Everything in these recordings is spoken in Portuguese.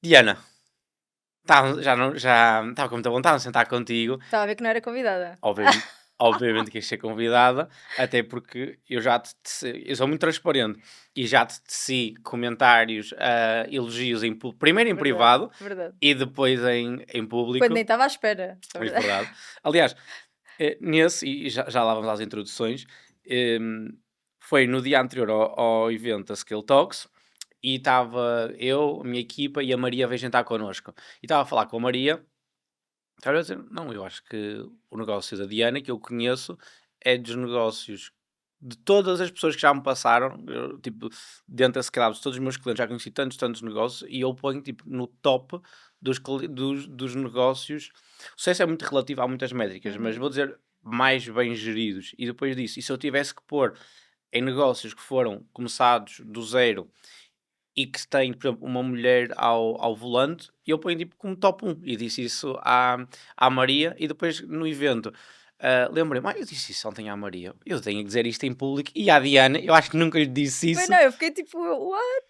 Diana, já estava com muita vontade de sentar contigo. Estava a ver que não era convidada. Obviamente, obviamente que ia ser convidada, até porque eu sou muito transparente e já te teci comentários, elogios primeiro em Verdade, privado verdade. e depois em Quando nem público. estava à espera. É É verdade. verdade. Aliás, nesse, e já lá vamos às introduções, hum, foi no dia anterior ao evento da Skill Talks e estava eu, a minha equipa e a Maria veio jantar connosco. E estava a falar com a Maria. Estava a dizer, não, eu acho que o negócio da Diana, que eu conheço, é dos negócios de todas as pessoas que já me passaram, tipo, dentro se calhar de todos os meus clientes, já conheci tantos negócios e eu ponho tipo no top dos negócios. O sucesso é muito relativo, há muitas métricas, mas Uhum. vou dizer mais bem geridos. E depois disso, e se eu tivesse que pôr em negócios que foram começados do zero e que tem, por exemplo, uma mulher ao volante, e eu ponho tipo como top um e disse isso à Maria, e depois no evento, lembrei-me, eu disse isso ontem à Maria, eu tenho que dizer isto em público, e à Diana, eu acho que nunca lhe disse Pois isso, não, eu fiquei tipo, what?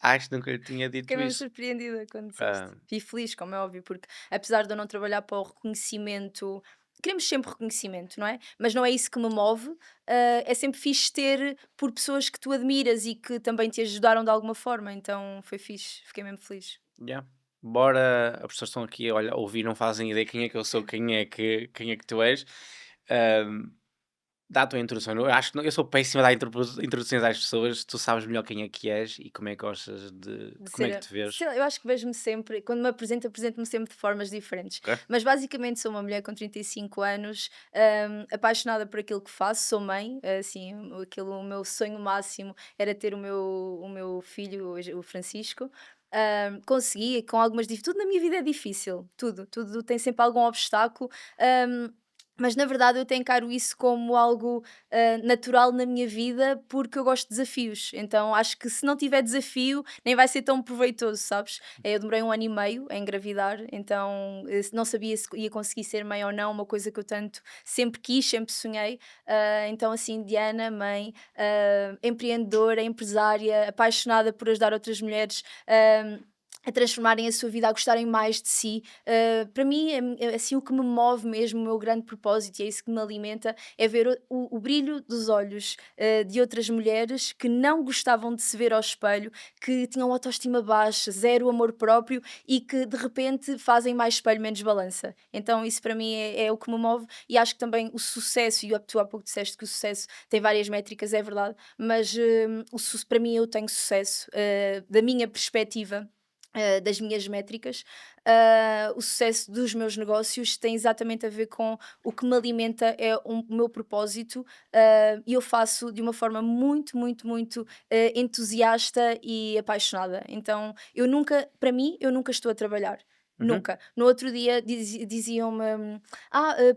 acho que nunca lhe tinha Fiquei dito mesmo isso. surpreendida quando disseste. Ah, E feliz, como é óbvio, porque apesar de eu não trabalhar para o reconhecimento, queremos sempre reconhecimento, não é? Mas não é isso que me move. É sempre fixe ter por pessoas que tu admiras e que também te ajudaram de alguma forma. Então foi fixe, fiquei mesmo feliz. yeah. Embora as pessoas estão aqui, olha, a ouvir, não fazem ideia quem é que eu sou, quem é que tu és. Dá a tua introdução. Eu acho que eu sou péssimo a dar introduções às pessoas. Tu sabes melhor quem é que és e como é que gostas De como é ser que te vês. sei lá, eu acho que vejo-me sempre, quando me apresento, apresento-me sempre de formas diferentes. Ok? Mas basicamente sou uma mulher com 35 anos, apaixonada por aquilo que faço, sou mãe, assim, o meu sonho máximo era ter o meu filho, o Francisco. Consegui com algumas tudo na minha vida é difícil, tudo tem sempre algum obstáculo, hum, mas na verdade eu até encaro isso como algo natural na minha vida, porque eu gosto de desafios. Então acho que se não tiver desafio, nem vai ser tão proveitoso, sabes? Eu demorei 1 ano e meio a engravidar, então não sabia se ia conseguir ser mãe ou não, uma coisa que eu tanto sempre quis, sempre sonhei. Então, assim, Diana, mãe, empreendedora, empresária, apaixonada por ajudar outras mulheres. A transformarem a sua vida, a gostarem mais de si. Para mim, assim, o que me move mesmo, o meu grande propósito, e é isso que me alimenta, é ver o brilho dos olhos de outras mulheres que não gostavam de se ver ao espelho, que tinham autoestima baixa, zero amor próprio e que de repente fazem mais espelho, menos balança. Então, isso para mim é o que me move, e acho que também o sucesso, e tu há pouco disseste que o sucesso tem várias métricas, é verdade, mas para mim eu tenho sucesso da minha perspectiva. Das minhas métricas, o sucesso dos meus negócios tem exatamente a ver com o que me alimenta, é o meu propósito, e eu faço de uma forma muito, muito, muito entusiasta e apaixonada. Então, para mim, eu nunca estou a trabalhar. Uhum, Nunca. No outro dia diziam-me: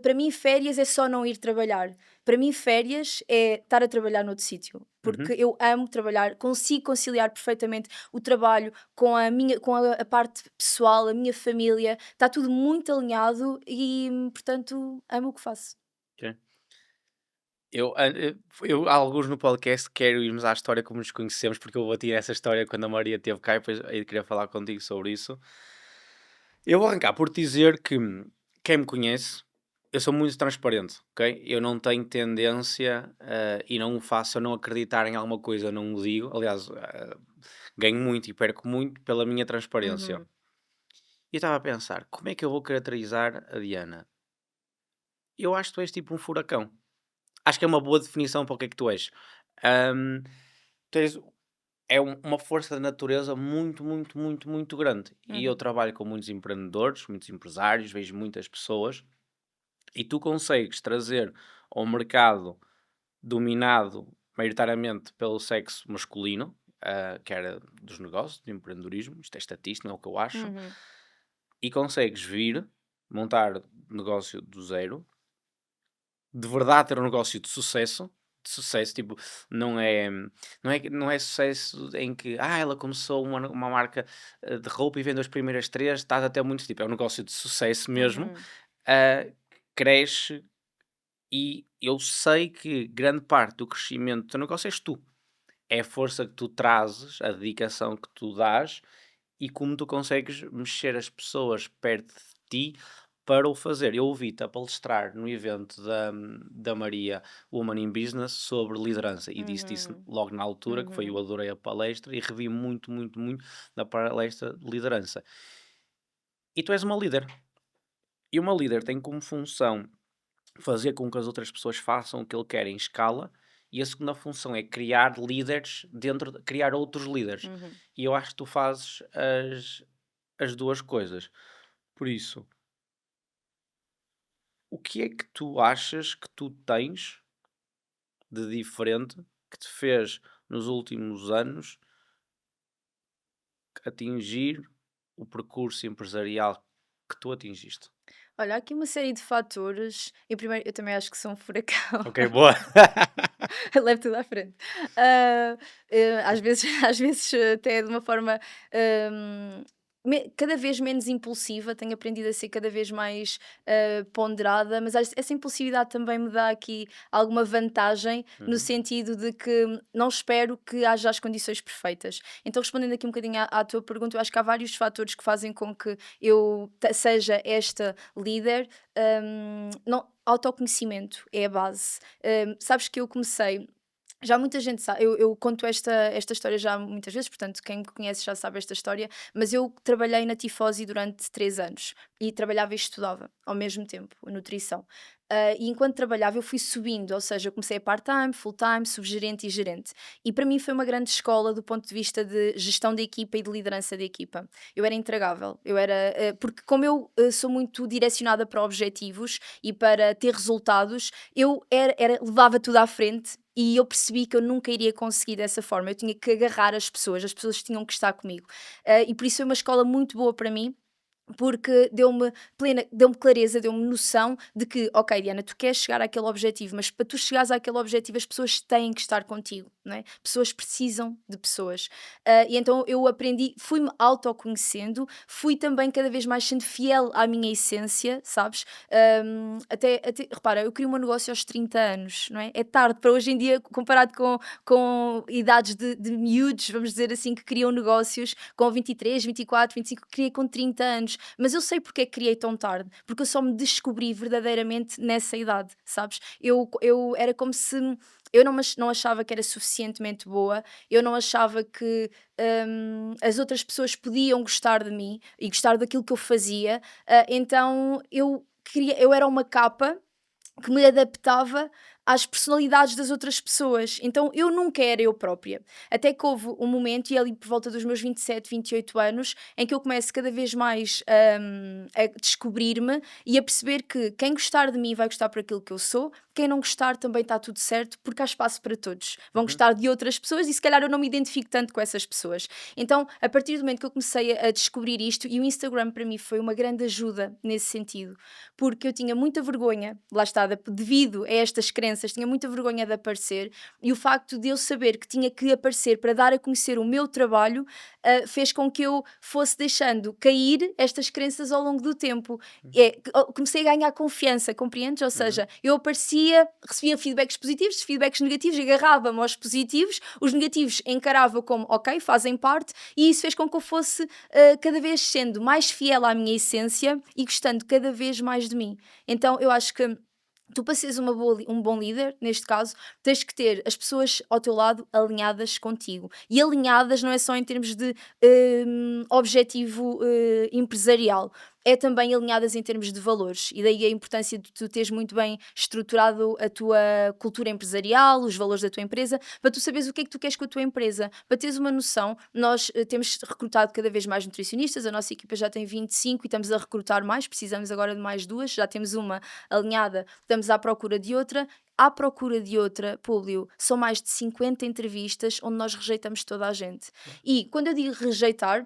para mim, férias é só não ir trabalhar. Para mim, férias é estar a trabalhar noutro sítio. Porque uhum. eu amo trabalhar, consigo conciliar perfeitamente o trabalho com a parte pessoal, a minha família, está tudo muito alinhado e, portanto, amo o que faço. Ok. Eu, há alguns no podcast, quero irmos à história como nos conhecemos, porque eu bati essa história quando a Maria esteve cá e depois aí queria falar contigo sobre isso. Eu vou arrancar por dizer que quem me conhece, eu sou muito transparente, ok? Eu não tenho tendência e não o faço, se eu não acreditar em alguma coisa, eu não o digo. Aliás, ganho muito e perco muito pela minha transparência. Uhum, E eu estava a pensar, como é que eu vou caracterizar a Diana? Eu acho que tu és tipo um furacão. Acho que é uma boa definição para o que é que tu és. Ahm, Tu és uma força da natureza muito, muito, muito, muito grande. E eu uhum, trabalho com muitos empreendedores, muitos empresários, vejo muitas pessoas e tu consegues trazer ao mercado dominado maioritariamente pelo sexo masculino, que era dos negócios, do empreendedorismo, isto é estatístico, não é o que eu acho, uhum. e consegues vir, montar negócio do zero, de verdade ter um negócio de sucesso, tipo, não é, não é sucesso em que, ela começou uma marca de roupa e vendeu as primeiras três, estás até muito, tipo, é um negócio de sucesso mesmo, Uhum. cresce. E eu sei que grande parte do crescimento do teu negócio és tu. É a força que tu trazes, a dedicação que tu dás e como tu consegues mexer as pessoas perto de ti para o fazer. Eu ouvi-te a palestrar no evento da Maria Woman in Business sobre liderança e disse isso Uhum, logo na altura, que foi eu uhum. adorei a palestra e revi muito, muito, muito da palestra de liderança. E tu és uma líder. E uma líder tem como função fazer com que as outras pessoas façam o que ele quer em escala, e a segunda função é criar líderes criar outros líderes. Uhum. E eu acho que tu fazes as duas coisas. Por isso, o que é que tu achas que tu tens de diferente que te fez nos últimos anos atingir o percurso empresarial que tu atingiste? Olha, há aqui uma série de fatores. E primeiro, eu também acho que sou um furacão. Ok, boa. Levo tudo à frente. Ah, às vezes, às vezes até de uma forma hum, cada vez menos impulsiva, tenho aprendido a ser cada vez mais ponderada, mas essa impulsividade também me dá aqui alguma vantagem no Uhum, sentido de que não espero que haja as condições perfeitas. Então, respondendo aqui um bocadinho à tua pergunta, eu acho que há vários fatores que fazem com que eu seja esta líder. Não, autoconhecimento é a base. Sabes que eu comecei. Já muita gente sabe, eu conto esta história já muitas vezes, portanto, quem me conhece já sabe esta história, mas eu trabalhei na Tifosi durante 3 anos e trabalhava e estudava ao mesmo tempo, nutrição. E enquanto trabalhava, eu fui subindo, ou seja, eu comecei a part-time, full-time, subgerente e gerente. E para mim foi uma grande escola do ponto de vista de gestão da equipa e de liderança da equipa. Eu era intragável, porque como eu sou muito direcionada para objetivos e para ter resultados, eu levava tudo à frente e eu percebi que eu nunca iria conseguir dessa forma. Eu tinha que agarrar as pessoas tinham que estar comigo. E por isso foi uma escola muito boa para mim, porque deu-me clareza, deu-me noção de que, ok, Diana, tu queres chegar àquele objetivo, mas para tu chegares àquele objetivo, as pessoas têm que estar contigo, não é? Pessoas precisam de pessoas. E então eu aprendi, fui-me autoconhecendo, fui também cada vez mais sendo fiel à minha essência, sabes? Repara, eu queria um negócio aos 30 anos, não é? É tarde para hoje em dia, comparado com idades de miúdos, vamos dizer assim, que criam negócios com 23, 24, 25, criei com 30 anos. Mas eu sei porque é que criei tão tarde, porque eu só me descobri verdadeiramente nessa idade, sabes? Eu era como se eu não achava que era suficientemente boa, eu não achava que as outras pessoas podiam gostar de mim e gostar daquilo que eu fazia, então eu era uma capa que me adaptava às personalidades das outras pessoas. Então eu nunca era eu própria. Até que houve um momento, e ali por volta dos meus 27, 28 anos, em que eu começo cada vez mais a descobrir-me e a perceber que quem gostar de mim vai gostar por aquilo que eu sou, quem não gostar também está tudo certo, porque há espaço para todos. Vão uhum, gostar de outras pessoas e se calhar eu não me identifico tanto com essas pessoas. Então, a partir do momento que eu comecei a descobrir isto, e o Instagram para mim foi uma grande ajuda nesse sentido, porque eu tinha muita vergonha, lá está, devido a estas crenças, tinha muita vergonha de aparecer, e o facto de eu saber que tinha que aparecer para dar a conhecer o meu trabalho, fez com que eu fosse deixando cair estas crenças ao longo do tempo. Comecei a ganhar confiança, compreendes? Ou uhum. seja, eu aparecia, recebia feedbacks positivos, feedbacks negativos, agarrava-me aos positivos, os negativos encarava como, ok, fazem parte, e isso fez com que eu fosse cada vez sendo mais fiel à minha essência e gostando cada vez mais de mim. Então eu acho que tu, para seres um bom líder, neste caso, tens que ter as pessoas ao teu lado alinhadas contigo. E alinhadas não é só em termos de objetivo empresarial, é também alinhadas em termos de valores. E daí a importância de tu teres muito bem estruturado a tua cultura empresarial, os valores da tua empresa, para tu saberes o que é que tu queres com a tua empresa. Para teres uma noção, nós temos recrutado cada vez mais nutricionistas, a nossa equipa já tem 25 e estamos a recrutar mais, precisamos agora de mais duas, já temos uma alinhada, estamos à procura de outra. À procura de outra, Públio, são mais de 50 entrevistas onde nós rejeitamos toda a gente. E quando eu digo rejeitar,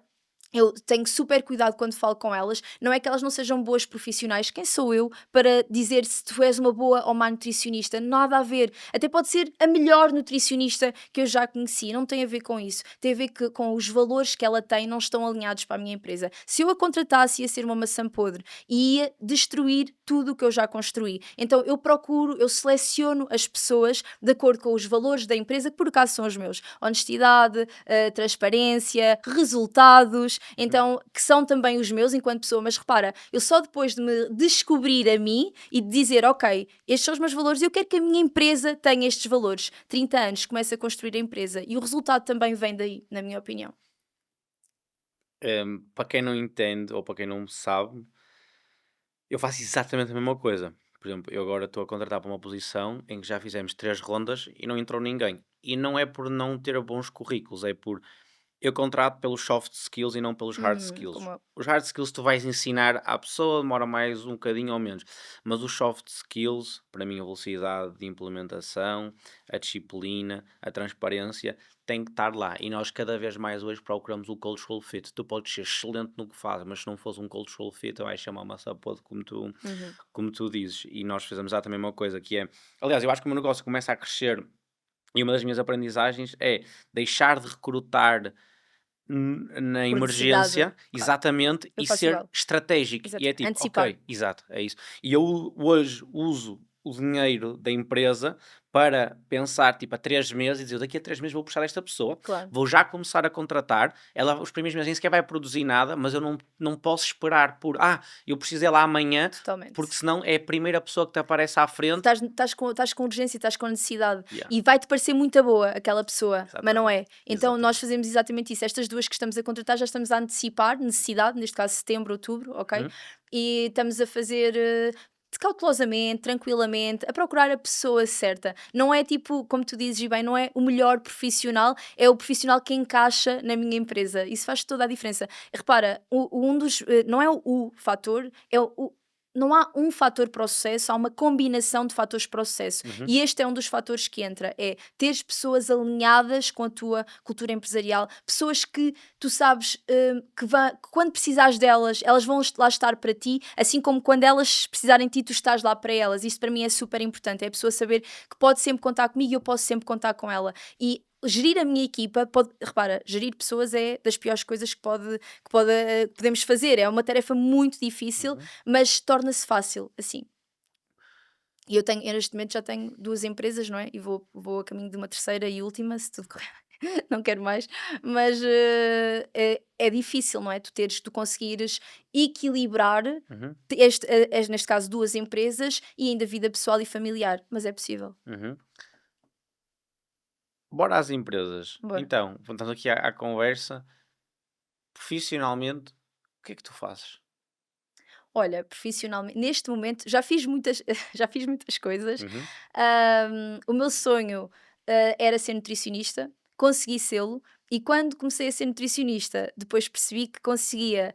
eu tenho super cuidado quando falo com elas. Não é que elas não sejam boas profissionais. Quem sou eu para dizer se tu és uma boa ou má nutricionista? Nada a ver. Até pode ser a melhor nutricionista que eu já conheci. Não tem a ver com isso. Tem a ver com os valores que ela tem não estão alinhados para a minha empresa. Se eu a contratasse, ia ser uma maçã podre e ia destruir tudo o que eu já construí. Então eu seleciono as pessoas de acordo com os valores da empresa, que por acaso são os meus: honestidade, transparência, resultados. Uhum. então que são também os meus enquanto pessoa, mas repara, eu só depois de me descobrir a mim e de dizer, ok, estes são os meus valores e eu quero que a minha empresa tenha estes valores. 30 anos, começo a construir a empresa e o resultado também vem daí, na minha opinião. Para quem não entende ou para quem não sabe, eu faço exatamente a mesma coisa. Por exemplo, eu agora estou a contratar para uma posição em que já fizemos 3 rondas e não entrou ninguém. E não é por não ter bons currículos, é por eu contrato pelos soft skills e não pelos hard skills. Como Os hard skills tu vais ensinar à pessoa, demora mais um bocadinho ou menos. Mas os soft skills, para mim, a velocidade de implementação, a disciplina, a transparência, tem que estar lá. E nós cada vez mais hoje procuramos o cultural fit. Tu podes ser excelente no que fazes, mas se não fores um cultural fit, vais chamar uma sapode, uhum, como tu dizes. E nós fazemos exatamente a mesma coisa, que é... Aliás, eu acho que o meu negócio começa a crescer e uma das minhas aprendizagens é deixar de recrutar na por necessidade, emergência, claro, exatamente, eu e faço ser igual. estratégico. E Exato, é tipo, antecipar, ok, exato, é isso. E eu hoje uso o dinheiro da empresa para pensar, tipo, a 3 meses e dizer, daqui a 3 meses vou puxar esta pessoa, claro, vou já começar a contratar, ela os primeiros meses nem sequer vai produzir nada, mas eu não posso esperar por, eu preciso dela amanhã, porque totalmente. senão é a primeira pessoa que te aparece à frente. Estás com urgência, estás com necessidade Yeah, e vai-te parecer muito boa aquela pessoa, mas não exatamente, é. Então nós exatamente. fazemos exatamente isso. Estas duas que estamos a contratar já estamos a antecipar necessidade, neste caso setembro, outubro, ok? Uhum, E estamos a fazer cautelosamente, tranquilamente, a procurar a pessoa certa. Não é tipo, como tu dizes, e bem, não é o melhor profissional, é o profissional que encaixa na minha empresa. Isso faz toda a diferença. Repara, um dos, não é o fator, é não há um fator para o sucesso, há uma combinação de fatores para o sucesso. uhum. E este é um dos fatores que entra: é teres pessoas alinhadas com a tua cultura empresarial, pessoas que tu sabes que quando precisares delas, elas vão lá estar para ti, assim como quando elas precisarem de ti, tu estás lá para elas. Isso para mim é super importante. É a pessoa saber que pode sempre contar comigo e eu posso sempre contar com ela. E gerir a minha equipa, repara, gerir pessoas é das piores coisas que podemos fazer. É uma tarefa muito difícil, Uhum. mas torna-se fácil, assim. E eu neste momento já tenho 2 empresas, não é, e vou a caminho de uma terceira e última, se tudo correr não quero mais, mas, é difícil, não é, tu conseguires equilibrar Uhum, neste caso 2 empresas e ainda vida pessoal e familiar, mas é possível. uhum. Bora às empresas. Bora. Então, voltando aqui à conversa, profissionalmente, o que é que tu fazes? Olha, profissionalmente neste momento já fiz muitas já fiz muitas coisas. Uhum, O meu sonho, era ser nutricionista, consegui sê-lo e quando comecei a ser nutricionista, depois percebi que conseguia,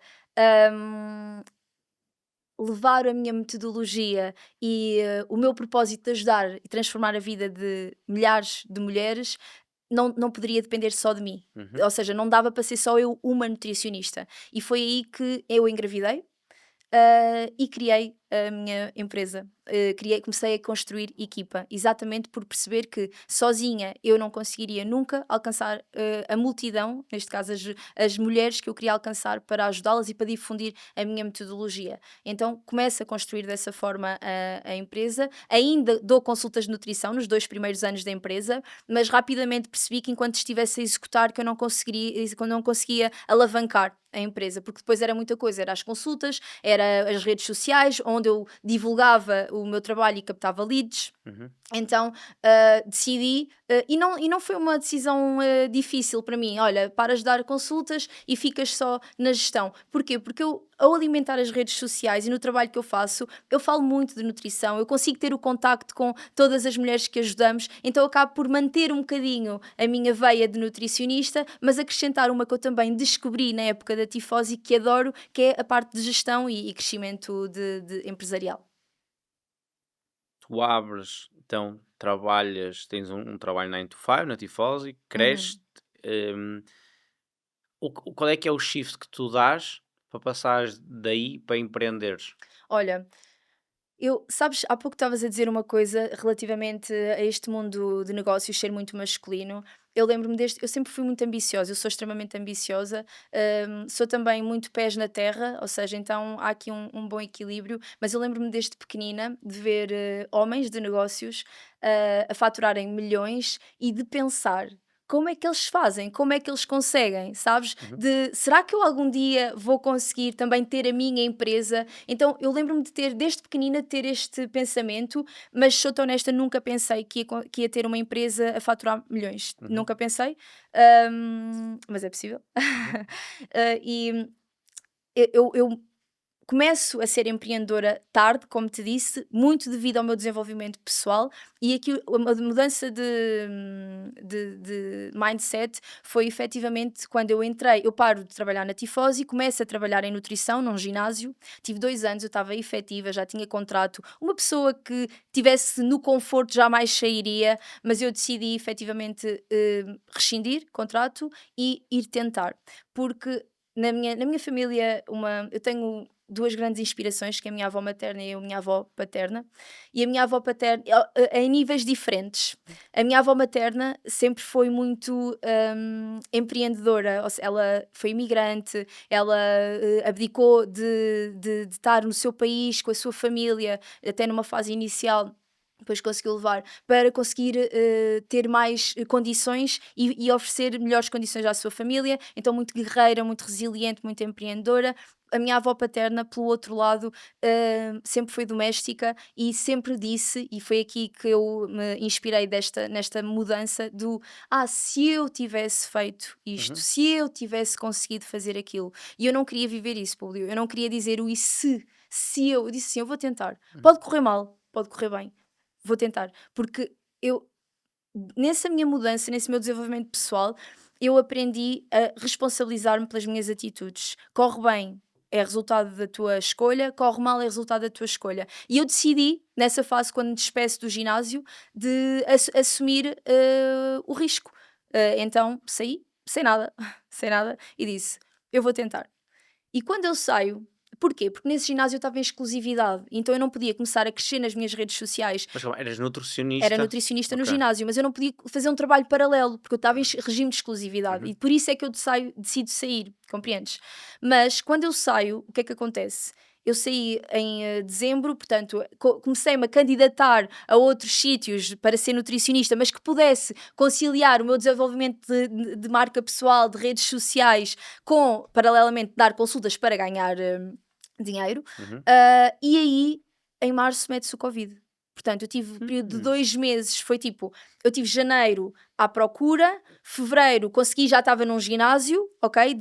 hum, levar a minha metodologia e, o meu propósito de ajudar e transformar a vida de milhares de mulheres, não poderia depender só de mim. uhum, Ou seja, não dava para ser só eu uma nutricionista. E foi aí que eu engravidei, e criei a minha empresa. Comecei a construir equipa, exatamente por perceber que sozinha eu não conseguiria nunca alcançar a multidão, neste caso as mulheres que eu queria alcançar para ajudá-las e para difundir a minha metodologia. Então começo a construir dessa forma a empresa. Ainda dou consultas de nutrição nos 2 primeiros anos da empresa, mas rapidamente percebi que enquanto estivesse a executar que eu não conseguia alavancar a empresa, porque depois era muita coisa, era as consultas, era as redes sociais, onde eu divulgava o meu trabalho e captava leads. uhum. Então, decidi, e não foi uma decisão, difícil para mim. Olha, paras de dar consultas e ficas só na gestão. Porquê? Porque eu, ao alimentar as redes sociais e no trabalho que eu faço, eu falo muito de nutrição, eu consigo ter o contacto com todas as mulheres que ajudamos, então eu acabo por manter um bocadinho a minha veia de nutricionista, mas acrescentar uma que eu também descobri na época da tifose que adoro, que é a parte de gestão e crescimento de empresarial. Tu abres, então, trabalhas, tens um trabalho 9 to 5 na Tifose, cresces, Uhum. hum, qual é que é o shift que tu dás para passares daí para empreenderes? Olha, sabes, há pouco estavas a dizer uma coisa relativamente a este mundo de negócios ser muito masculino. Eu lembro-me eu sempre fui muito ambiciosa, eu sou extremamente ambiciosa, sou também muito pés na terra, ou seja, então há aqui um bom equilíbrio, mas eu lembro-me desde pequenina de ver homens de negócios a faturarem milhões e de pensar. como é que eles fazem? Como é que eles conseguem? Sabes? Uhum, Será que eu algum dia vou conseguir também ter a minha empresa? Então eu lembro-me de ter, desde pequenina, ter este pensamento, mas sou-te honesta, nunca pensei que ia ter uma empresa a faturar milhões. uhum, Nunca pensei, mas é possível. uhum, E eu começo a ser empreendedora tarde, como te disse, muito devido ao meu desenvolvimento pessoal, e aqui a mudança de mindset foi efetivamente quando eu paro de trabalhar na tifose e começo a trabalhar em nutrição num ginásio. Tive 2 anos, eu estava efetiva, já tinha contrato. Uma pessoa que tivesse no conforto jamais sairia, mas eu decidi efetivamente rescindir contrato e ir tentar, porque na minha família, eu tenho duas grandes inspirações, que é a minha avó materna e a minha avó paterna. E a minha avó paterna, em níveis diferentes. A minha avó materna sempre foi muito empreendedora, ou seja, ela foi imigrante, ela abdicou de estar no seu país com a sua família, até numa fase inicial. Depois conseguiu levar para conseguir ter mais condições e oferecer melhores condições à sua família. Então, muito guerreira, muito resiliente, muito empreendedora. A minha avó paterna, pelo outro lado, sempre foi doméstica e sempre disse, e foi aqui que eu me inspirei nesta mudança se eu tivesse feito isto, uhum, se eu tivesse conseguido fazer aquilo. E eu não queria viver isso, Públio. Eu não queria dizer o e se eu disse sim, eu vou tentar. uhum, Pode correr mal, pode correr bem, vou tentar. Porque eu, nessa minha mudança, nesse meu desenvolvimento pessoal, eu aprendi a responsabilizar-me pelas minhas atitudes. Corre bem, é resultado da tua escolha, corre mal, é resultado da tua escolha. E eu decidi, nessa fase, quando me despeço do ginásio, de assumir o risco. Então saí, sem nada, sem nada, e disse: eu vou tentar. E quando eu saio, porquê? Porque nesse ginásio eu estava em exclusividade, então eu não podia começar a crescer nas minhas redes sociais. mas calma, eras Era nutricionista? nutricionista no Ok. ginásio, mas eu não podia fazer um trabalho paralelo, porque eu estava em Uhum, regime de exclusividade e uhum, por isso é que eu decido sair, compreendes? Mas quando eu saio, o que é que acontece? Eu saí em dezembro, portanto, comecei-me a candidatar a outros sítios para ser nutricionista, mas que pudesse conciliar o meu desenvolvimento de marca pessoal, de redes sociais, com, paralelamente, dar consultas para ganhar dinheiro. uhum. E aí, em março, mete-se o Covid. Portanto, eu tive um período de Hum, 2 meses, foi tipo, eu tive janeiro à procura, fevereiro consegui, já estava num ginásio, ok?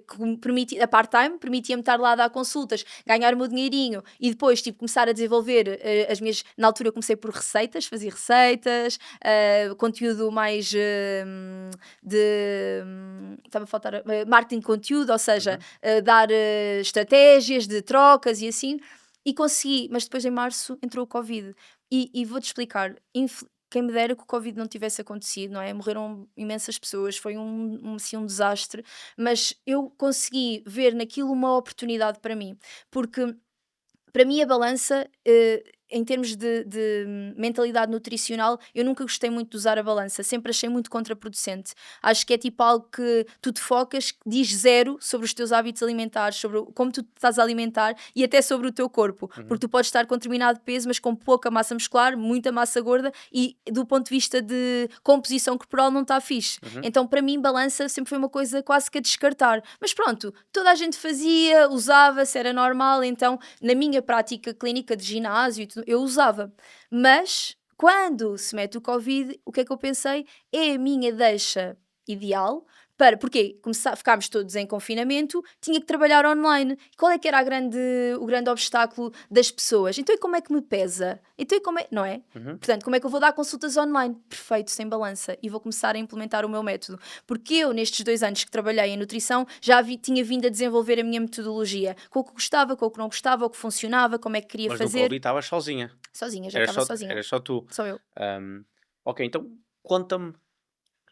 Que me permitia, a part-time, permitia-me estar lá a dar consultas, ganhar o meu dinheirinho e depois, tipo, começar a desenvolver as minhas. Na altura, eu comecei por receitas, fazia receitas, conteúdo mais estava a faltar. Marketing de conteúdo, ou seja, uhum. dar estratégias de trocas e assim. E consegui, mas depois em março entrou o Covid. E vou-te explicar. Quem me dera que o Covid não tivesse acontecido, não é? Morreram imensas pessoas, foi assim, um desastre, mas eu consegui ver naquilo uma oportunidade para mim, porque para mim a balança, em termos de mentalidade nutricional, eu nunca gostei muito de usar a balança, sempre achei muito contraproducente. Acho que é tipo algo que tu te focas, que diz zero sobre os teus hábitos alimentares, sobre como tu te estás a alimentar e até sobre o teu corpo, porque Uhum, tu podes estar com determinado peso, mas com pouca massa muscular, muita massa gorda e do ponto de vista de composição corporal não está fixe. uhum. Então para mim balança sempre foi uma coisa quase que a descartar. Mas pronto, toda a gente fazia, usava-se, era normal, então na minha prática clínica de ginásio e eu usava. Mas quando se mete o Covid, o que é que eu pensei? É a minha deixa ideal para, porque ficámos todos em confinamento, tinha que trabalhar online. Qual é que era o grande obstáculo das pessoas? Então e como é que me pesa? Então e como é, não é? Uhum. Portanto, como é que eu vou dar consultas online? Perfeito, sem balança. E vou começar a implementar o meu método. Porque eu, nestes 2 anos que trabalhei em nutrição, tinha vindo a desenvolver a minha metodologia. Com o que gostava, com o que não gostava, o que funcionava, como é que queria Mas no fazer. Covid estavas sozinha. Sozinha, já Eras estava só, sozinha. eras só tu. Sou eu. Ok, então conta-me.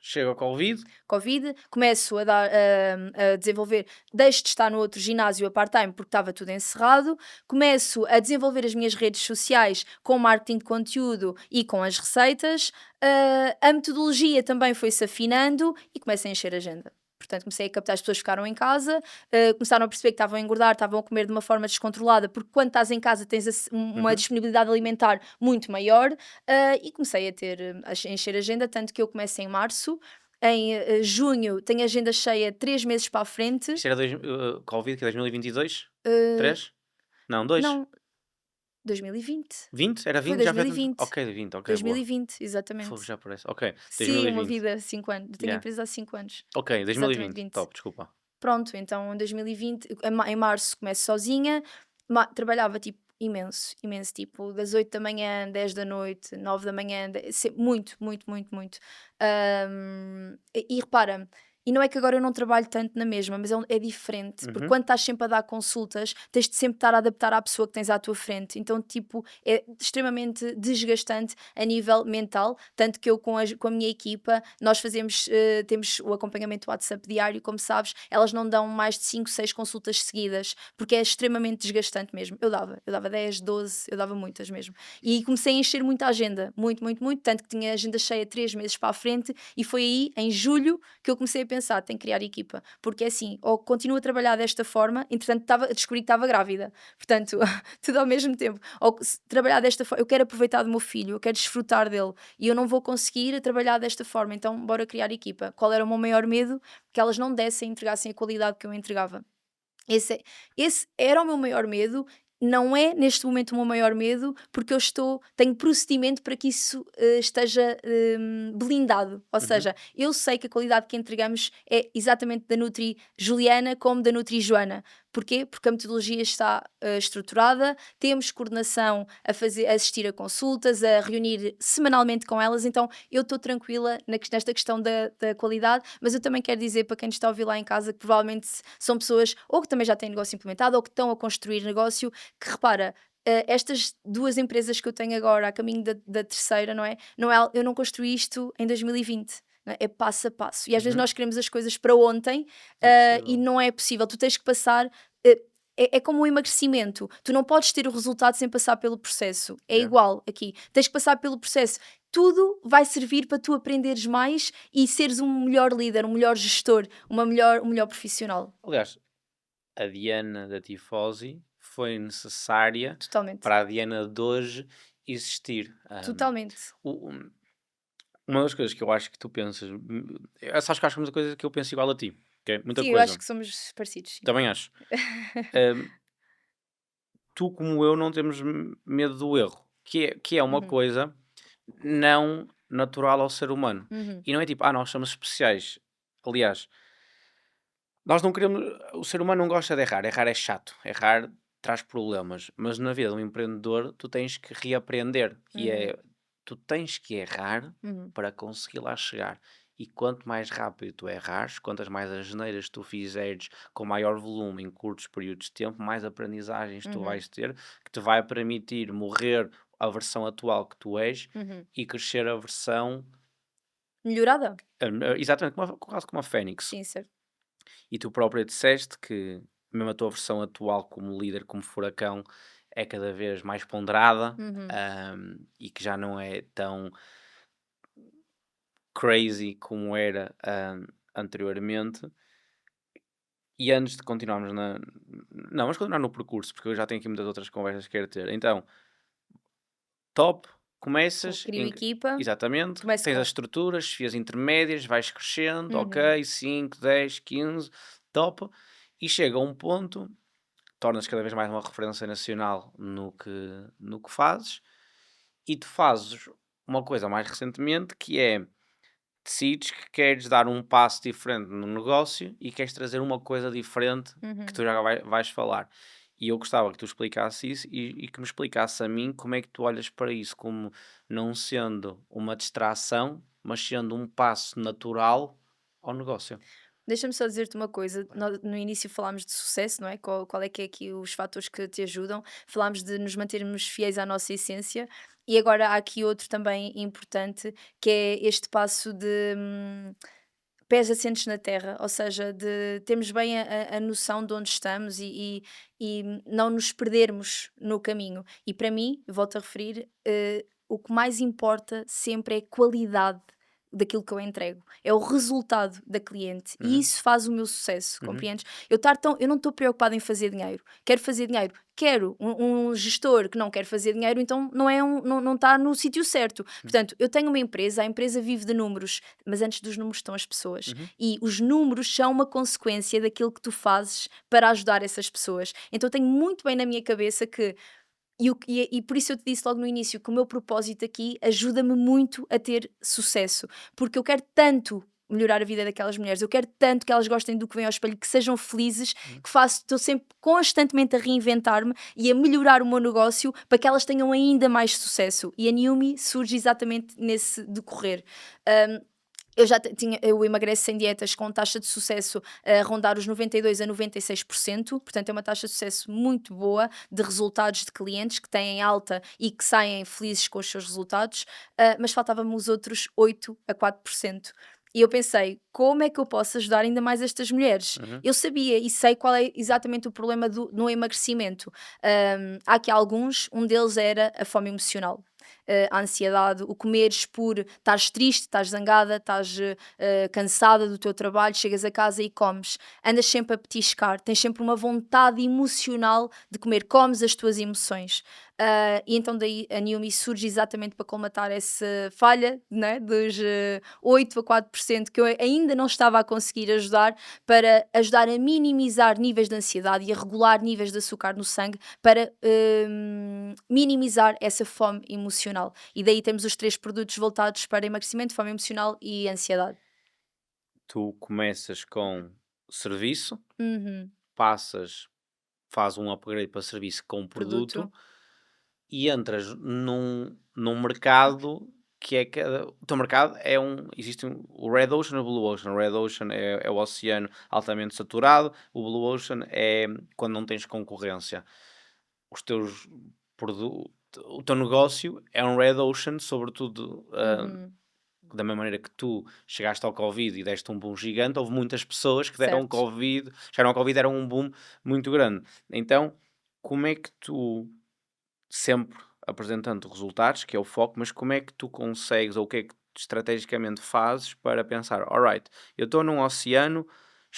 Chega o Covid. Covid, começo a desenvolver, deixo de estar no outro ginásio a part-time porque estava tudo encerrado, começo a desenvolver as minhas redes sociais com marketing de conteúdo e com as receitas, a metodologia também foi-se afinando e começo a encher a agenda. Portanto, comecei a captar, as pessoas ficaram em casa, começaram a perceber que estavam a engordar, estavam a comer de uma forma descontrolada, porque quando estás em casa tens uma Uhum, disponibilidade alimentar muito maior, e comecei a encher a agenda, tanto que eu começo em março, Em junho tenho a agenda cheia 3 meses para a frente. Isto era Covid, que é 2022? eh, 3? Não, 2? não, 2020. 20? Era Foi 20? Já foi tanto? 2020. Ok, 20, ok, boa. 2020, Fogo, exatamente. já parece. Ok, Sim, uma 2020. vida, 5 anos. Eu tenho a Yeah. empresa há 5 anos. Ok, Exatamente 2020. 20. Top, desculpa. Pronto, então em 2020, em março começo sozinha, trabalhava tipo imenso, imenso, tipo das 8 da manhã, 10 da noite, 9 da manhã, muito, muito, muito, muito. E repara, e não é que agora eu não trabalho tanto na mesma, mas é diferente, porque Uhum. quando estás sempre a dar consultas, tens de sempre estar a adaptar à pessoa que tens à tua frente. Então, tipo, é extremamente desgastante a nível mental, tanto que eu com a minha equipa, nós temos o acompanhamento WhatsApp diário, como sabes, elas não dão mais de 5 6 consultas seguidas, porque é extremamente desgastante mesmo. Eu dava 10 12 eu dava muitas mesmo. E comecei a encher muito a agenda, muito, muito, muito, tanto que tinha a agenda cheia 3 meses para a frente, e foi aí, em julho, que eu comecei a pensar, tenho que criar equipa, porque é assim, ou continuo a trabalhar desta forma, entretanto descobri que estava grávida, portanto, tudo ao mesmo tempo, ou se trabalhar desta forma, eu quero aproveitar do meu filho, eu quero desfrutar dele, e eu não vou conseguir trabalhar desta forma, então bora criar equipa. Qual era o meu maior medo? Que elas não dessem, entregassem a qualidade que eu entregava. Esse, é- esse era o meu maior medo. Não é neste momento o meu maior medo, porque tenho procedimento para que isso esteja blindado. Ou Uhum. seja, eu sei que a qualidade que entregamos é exatamente da Nutri Juliana como da Nutri Joana. Porquê? Porque a metodologia está estruturada, temos coordenação a assistir a consultas, a reunir semanalmente com elas, então eu estou tranquila nesta questão da qualidade, mas eu também quero dizer para quem nos está a ouvir lá em casa que provavelmente são pessoas ou que também já têm negócio implementado ou que estão a construir negócio, que repara, estas duas empresas que eu tenho agora a caminho da terceira, não é? Eu não construí isto em 2020. Não é? É passo a passo. E às vezes Uhum. nós queremos as coisas para ontem, É e possível. não é possível. Tu tens que passar. É como o emagrecimento. Tu não podes ter o resultado sem passar pelo processo. É Yeah. igual aqui. Tens que passar pelo processo. Tudo vai servir para tu aprenderes mais e seres um melhor líder, um melhor gestor, um melhor profissional. Aliás, a Diana da Tifosi foi necessária Totalmente. para a Diana de hoje existir. Totalmente. Uma das coisas que eu acho que tu pensas, sabes que acho que é muita coisa que eu penso igual a ti, que é muita Sim, eu acho coisa. que somos parecidos, sim. Também acho. Hum, Tu, como eu, não temos medo do erro, que é uma Uhum, coisa não natural ao ser humano. uhum, E não é tipo, nós somos especiais. Aliás, nós não queremos. O ser humano não gosta de errar. Errar é chato. Errar traz problemas. Mas na vida de um empreendedor, tu tens que reaprender. E uhum, tu tens que errar uhum, para conseguir lá chegar. E quanto mais rápido tu errares, quantas mais asneiras tu fizeres com maior volume em curtos períodos de tempo, mais aprendizagens tu uhum, vais ter, que te vai permitir morrer a versão atual que tu és uhum. e crescer a versão, Melhorada? exatamente, quase como a Fênix. Sim, certo. E tu própria disseste que mesmo a tua versão atual como líder, como furacão, é cada vez mais ponderada, Uhum. e que já não é tão crazy como era anteriormente. E antes de continuarmos na. Não, vamos continuar no percurso, porque eu já tenho aqui muitas outras conversas que quero ter. Então, top, começas, Crio equipa, exatamente, começo tens as com. estruturas, fias intermédias, vais crescendo, Uhum, ok, 5 10 15 top, e chega a um ponto, tornas cada vez mais uma referência nacional no que fazes, e tu fazes uma coisa mais recentemente que é decides que queres dar um passo diferente no negócio e queres trazer uma coisa diferente que uhum. tu já vais falar. E eu gostava que tu explicasse isso e que me explicasse a mim como é que tu olhas para isso, como não sendo uma distração, mas sendo um passo natural ao negócio. Deixa-me só dizer-te uma coisa. No início falámos de sucesso, não é? Qual é que é aqui os fatores que te ajudam? Falámos de nos mantermos fiéis à nossa essência, e agora há aqui outro também importante, que é este passo de pés assentes na terra, ou seja, de termos bem a noção de onde estamos e não nos perdermos no caminho. E para mim, volto a referir, o que mais importa sempre é qualidade. daquilo que eu entrego, é o resultado da cliente e Uhum, isso faz o meu sucesso, uhum, compreendes? Eu não estou preocupada em fazer dinheiro, quero fazer dinheiro. Quero um gestor que não quer fazer dinheiro, então não está no sítio certo. uhum, Portanto, eu tenho uma empresa, a empresa vive de números, mas antes dos números estão as pessoas. uhum, E os números são uma consequência daquilo que tu fazes para ajudar essas pessoas. Então, eu tenho muito bem na minha cabeça que e por isso eu te disse logo no início que o meu propósito aqui ajuda-me muito a ter sucesso, porque eu quero tanto melhorar a vida daquelas mulheres, eu quero tanto que elas gostem do que vem ao espelho, que sejam felizes, uhum. que estou sempre constantemente a reinventar-me e a melhorar o meu negócio para que elas tenham ainda mais sucesso. E a Niumi surge exatamente nesse decorrer. Um, eu emagreço sem dietas com taxa de sucesso a rondar os 92 a 96%, portanto é uma taxa de sucesso muito boa de resultados de clientes que têm alta e que saem felizes com os seus resultados, mas faltavam-me os outros 8 a 4%. E eu pensei, como é que eu posso ajudar ainda mais estas mulheres? Uhum. Eu sabia e sei qual é exatamente o problema no emagrecimento. Há aqui alguns, um deles era a fome emocional, a ansiedade, o comeres por estares triste, estás zangada, estás cansada do teu trabalho, chegas a casa e comes, andas sempre a petiscar, tens sempre uma vontade emocional de comer, comes as tuas emoções. E então daí a Niumi surge exatamente para colmatar essa falha, né, dos 8 a 4% que eu ainda não estava a conseguir ajudar, para ajudar a minimizar níveis de ansiedade e a regular níveis de açúcar no sangue para minimizar essa fome emocional. E daí temos os 3 produtos voltados para emagrecimento, fome emocional e ansiedade. Tu começas com serviço, Uhum. passas, faz um upgrade para serviço com produto Produto. e entras num mercado que é o teu mercado é existe o Red Ocean e o Blue Ocean. O Red Ocean é o oceano altamente saturado, o Blue Ocean é quando não tens concorrência. Os teus produ o teu negócio é um Red Ocean, sobretudo, Uhum. da mesma maneira que tu chegaste ao Covid e deste um boom gigante, houve muitas pessoas que deram Certo. Covid, chegaram ao Covid e deram um boom muito grande. Então, como é que tu, sempre apresentando resultados, que é o foco, mas como é que tu consegues, ou o que é que estrategicamente fazes para pensar, alright, eu estou num oceano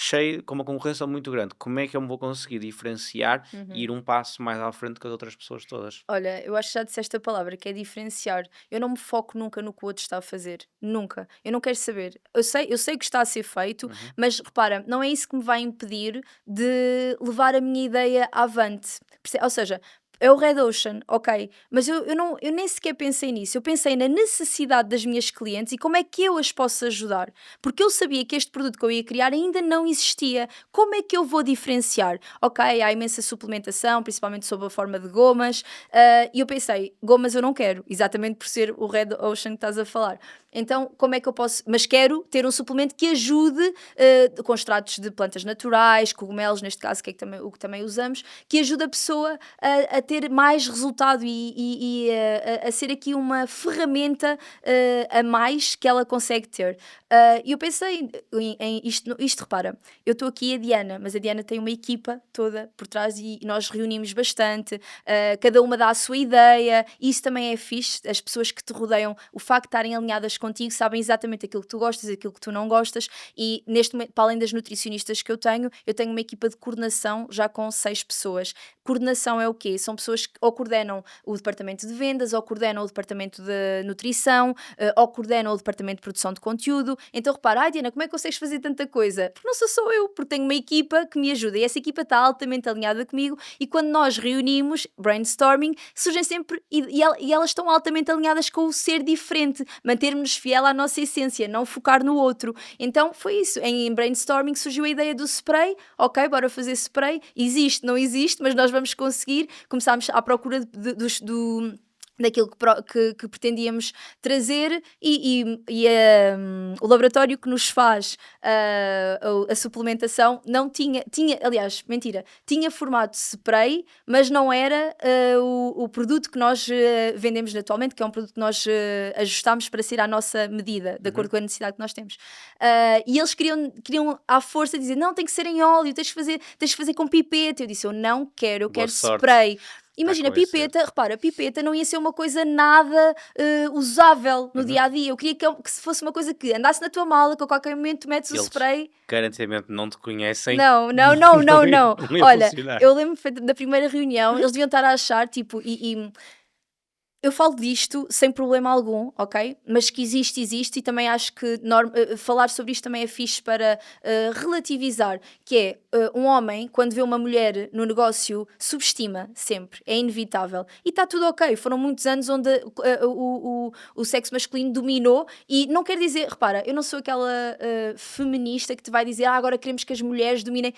cheio, com uma concorrência muito grande, como é que eu me vou conseguir diferenciar e ir Uhum. um passo mais à frente que as outras pessoas todas? Olha, eu acho que já disseste a palavra, que é diferenciar. Eu não me foco nunca no que o outro está a fazer. Nunca. Eu não quero saber. Eu sei o que está a ser feito, Uhum, mas repara, não é isso que me vai impedir de levar a minha ideia avante. Ou seja, é o Red Ocean, ok, mas eu nem sequer pensei nisso. Eu pensei na necessidade das minhas clientes e como é que eu as posso ajudar. Porque eu sabia que este produto que eu ia criar ainda não existia. Como é que eu vou diferenciar? Ok, há imensa suplementação, principalmente sob a forma de gomas, e eu pensei, gomas eu não quero, exatamente por ser o Red Ocean que estás a falar. Então, como é que eu posso. Mas quero ter um suplemento que ajude com extratos de plantas naturais, cogumelos, neste caso, que é o que também usamos, que ajude a pessoa a ter mais resultado e a ser aqui uma ferramenta a mais que ela consegue ter. E eu pensei em isto, repara, eu estou aqui a Diana, mas a Diana tem uma equipa toda por trás e nós reunimos bastante, cada uma dá a sua ideia, e isso também é fixe, as pessoas que te rodeiam, o facto de estarem alinhadas contigo, sabem exatamente aquilo que tu gostas e aquilo que tu não gostas, e neste momento, para além das nutricionistas que eu tenho uma equipa de coordenação já com 6 pessoas. Coordenação é o quê? São pessoas que ou coordenam o departamento de vendas, ou coordenam o departamento de nutrição, ou coordenam o departamento de produção de conteúdo. Então repara, Diana, como é que consegues fazer tanta coisa? Porque não sou só eu, porque tenho uma equipa que me ajuda e essa equipa está altamente alinhada comigo e quando nós reunimos, brainstorming, surgem sempre e elas estão altamente alinhadas com o ser diferente, mantermos-nos fiel à nossa essência, não focar no outro. Então foi isso, em brainstorming surgiu a ideia do spray, ok, bora fazer spray, existe, não existe, mas nós vamos conseguir, começámos à procura daquilo que pretendíamos trazer o laboratório que nos faz a suplementação não tinha, aliás, mentira, tinha formato spray, mas não era o produto que nós vendemos atualmente, que é um produto que nós ajustámos para ser à nossa medida, de uhum. acordo com a necessidade que nós temos. E eles queriam à força dizer, não, tem que ser em óleo, tens que fazer com pipeta. Eu disse, eu não quero, eu Boa quero sorte. spray. Imagina, com esse ser. pipeta, repara, pipeta não ia ser uma coisa nada usável no dia a dia. Eu queria que se fosse uma coisa que andasse na tua mala, que a qualquer momento tu metes o Eles spray. garantidamente não te conhecem. Não, não, não, não, não. Não ia Olha, funcionar. eu lembro da primeira reunião, eles deviam estar a achar, tipo, eu falo disto sem problema algum, ok? Mas que existe e também acho que falar sobre isto também é fixe para relativizar, que é um homem, quando vê uma mulher no negócio, subestima sempre, é inevitável. E está tudo ok, foram muitos anos onde o sexo masculino dominou e não quer dizer, repara, eu não sou aquela feminista que te vai dizer agora queremos que as mulheres dominem.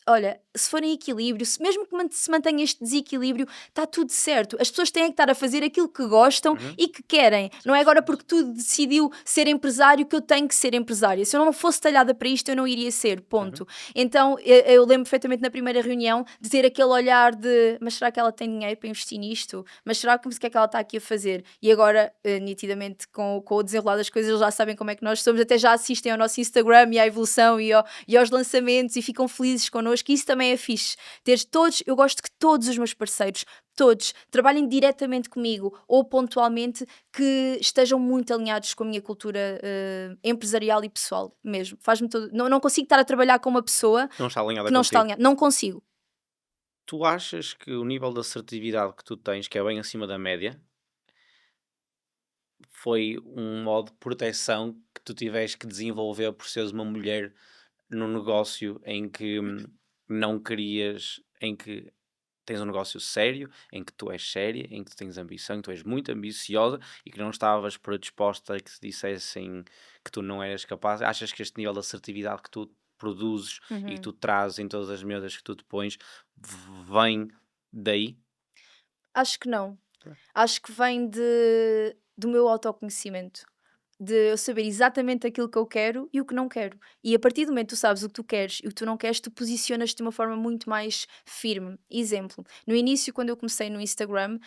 Olha, se for em equilíbrio, mesmo que se mantenha este desequilíbrio, está tudo certo. As pessoas têm que estar a fazer aquilo que gostam e que querem. Não é agora porque tu decidiu ser empresário que eu tenho que ser empresária. Se eu não fosse talhada para isto, eu não iria ser, ponto. Então, eu lembro perfeitamente na primeira reunião de ter aquele olhar de mas será que ela tem dinheiro para investir nisto? Mas será que o que é que ela está aqui a fazer? E agora, nitidamente, com o desenrolar das coisas, eles já sabem como é que nós somos, até já assistem ao nosso Instagram e à evolução e aos lançamentos e ficam felizes connosco. Que isso também é fixe. Eu gosto que todos os meus parceiros, todos, trabalhem diretamente comigo ou pontualmente, que estejam muito alinhados com a minha cultura empresarial e pessoal mesmo. Faz-me todo. Não consigo estar a trabalhar com uma pessoa Não está alinhada que não está contigo. alinhada. Não consigo. Tu achas que o nível de assertividade que tu tens, que é bem acima da média, foi um modo de proteção que tu tiveste que desenvolver por seres uma mulher num negócio em que não querias, em que tens um negócio sério, em que tu és séria, em que tu tens ambição, em que tu és muito ambiciosa e que não estavas predisposta a que te dissessem que tu não eras capaz? Achas que este nível de assertividade que tu produzes e que tu trazes em todas as mesas que tu te pões vem daí? Acho que não. Acho que vem do meu autoconhecimento. De eu saber exatamente aquilo que eu quero e o que não quero. E a partir do momento que tu sabes o que tu queres e o que tu não queres, tu posicionas-te de uma forma muito mais firme. Exemplo, no início, quando eu comecei no Instagram,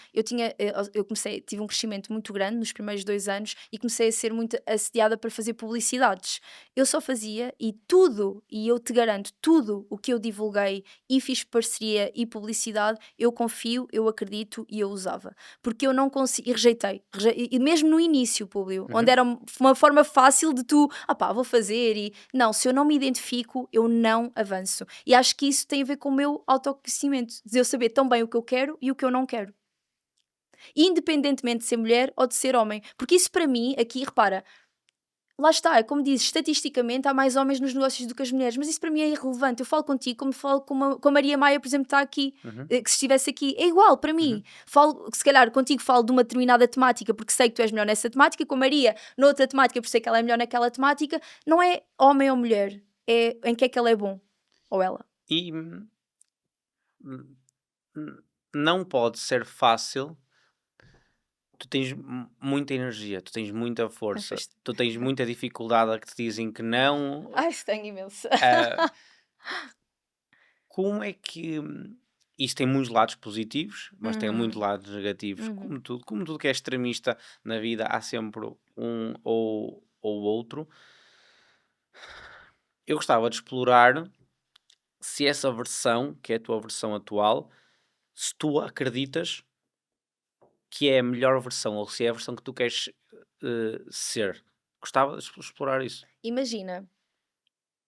tive um crescimento muito grande nos primeiros 2 anos e comecei a ser muito assediada para fazer publicidades. Eu só fazia e eu te garanto, tudo o que eu divulguei e fiz parceria e publicidade, eu confio, eu acredito e eu usava. Porque eu não consigo, e rejeitei. E mesmo no início, Públio, onde era uma forma fácil de tu, vou fazer e... Não, se eu não me identifico, eu não avanço. E acho que isso tem a ver com o meu autoconhecimento, de eu saber tão bem o que eu quero e o que eu não quero. Independentemente de ser mulher ou de ser homem. Porque isso para mim, aqui, repara, lá está, é como dizes, estatisticamente há mais homens nos negócios do que as mulheres, mas isso para mim é irrelevante. Eu falo contigo como falo com a Maria Maia, por exemplo, está aqui, que se estivesse aqui, é igual para mim. Falo, se calhar contigo falo de uma determinada temática porque sei que tu és melhor nessa temática, com a Maria noutra temática porque sei que ela é melhor naquela temática. Não é homem ou mulher, é em que é que ela é bom, ou ela. E não pode ser fácil. Tu tens muita energia, tu tens muita força, tu tens muita dificuldade a que te dizem que não. Ai, tenho imenso. Como é que isto tem muitos lados positivos, mas tem muitos lados negativos, como tudo que é extremista na vida, há sempre um ou outro. Eu gostava de explorar se essa versão, que é a tua versão atual, se tu acreditas que é a melhor versão ou se é a versão que tu queres ser. Gostava de explorar isso. Imagina,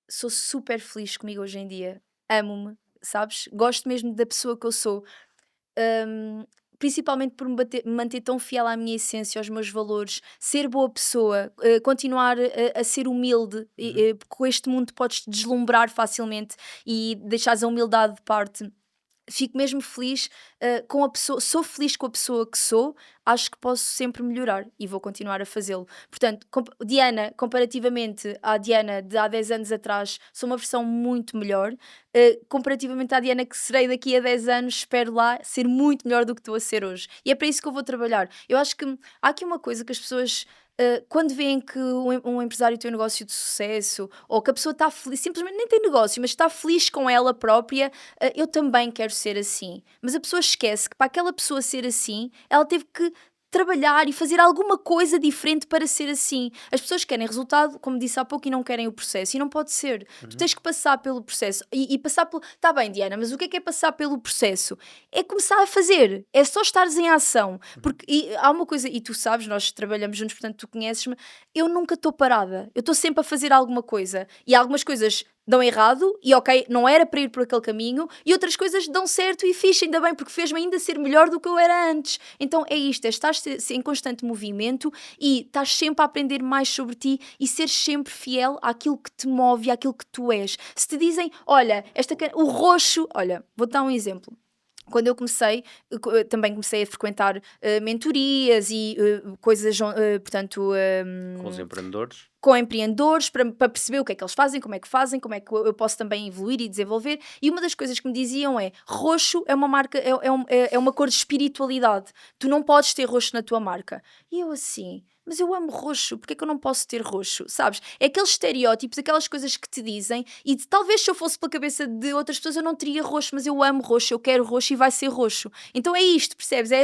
sou super feliz comigo hoje em dia. Amo-me, sabes? Gosto mesmo da pessoa que eu sou. Principalmente por me manter tão fiel à minha essência, aos meus valores, ser boa pessoa, continuar a ser humilde. Com este mundo podes te deslumbrar facilmente e deixares a humildade de parte. Fico mesmo feliz com a pessoa, sou feliz com a pessoa que sou, acho que posso sempre melhorar e vou continuar a fazê-lo. Portanto, Diana, comparativamente à Diana de há 10 anos atrás, sou uma versão muito melhor. Comparativamente à Diana que serei daqui a 10 anos, espero lá ser muito melhor do que estou a ser hoje. E é para isso que eu vou trabalhar. Eu acho que há aqui uma coisa que as pessoas... quando veem que um empresário tem um negócio de sucesso ou que a pessoa está feliz, simplesmente nem tem negócio, mas está feliz com ela própria, eu também quero ser assim. Mas a pessoa esquece que para aquela pessoa ser assim, ela teve que trabalhar e fazer alguma coisa diferente para ser assim. As pessoas querem resultado, como disse há pouco, e não querem o processo. E não pode ser. Tu Uhum. tens que passar pelo processo. E passar pelo... Tá bem, Diana, mas o que é passar pelo processo? É começar a fazer. É só estares em ação. Uhum. Porque há uma coisa, e tu sabes, nós trabalhamos juntos, portanto tu conheces-me, eu nunca estou parada. Eu estou sempre a fazer alguma coisa. E algumas coisas dão errado, e ok, não era para ir por aquele caminho, e outras coisas dão certo e fixe, ainda bem, porque fez-me ainda ser melhor do que eu era antes. Então é isto, é estar em constante movimento e estás sempre a aprender mais sobre ti e ser sempre fiel àquilo que te move e àquilo que tu és. Se te dizem, olha, o roxo, olha, vou-te dar um exemplo. Quando eu comecei, também comecei a frequentar mentorias e coisas, portanto, Com os empreendedores. com empreendedores para perceber o que é que eles fazem, como é que eu posso também evoluir e desenvolver. E uma das coisas que me diziam é: roxo é uma marca, é uma cor de espiritualidade. Tu não podes ter roxo na tua marca. E eu assim. Mas eu amo roxo, porque é que eu não posso ter roxo? Sabes? É aqueles estereótipos, aquelas coisas que te dizem, e talvez se eu fosse pela cabeça de outras pessoas eu não teria roxo, mas eu amo roxo, eu quero roxo e vai ser roxo. Então é isto, percebes? É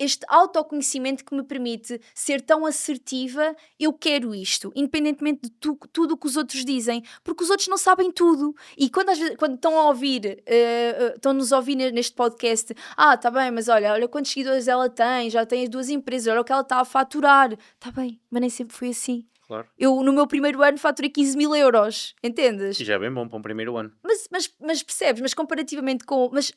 este autoconhecimento que me permite ser tão assertiva, eu quero isto, independentemente de tudo o que os outros dizem, porque os outros não sabem tudo. E quando, às vezes, quando estão a ouvir, estão-nos a ouvir neste podcast, tá bem, mas olha quantos seguidores ela tem, já tem as 2 empresas, olha o que ela está a faturar. Tá bem, mas nem sempre foi assim. Claro. Eu, no meu primeiro ano, faturei 15.000 euros, entendes? E já é bem bom para um primeiro ano. Mas percebes, mas comparativamente com. Mas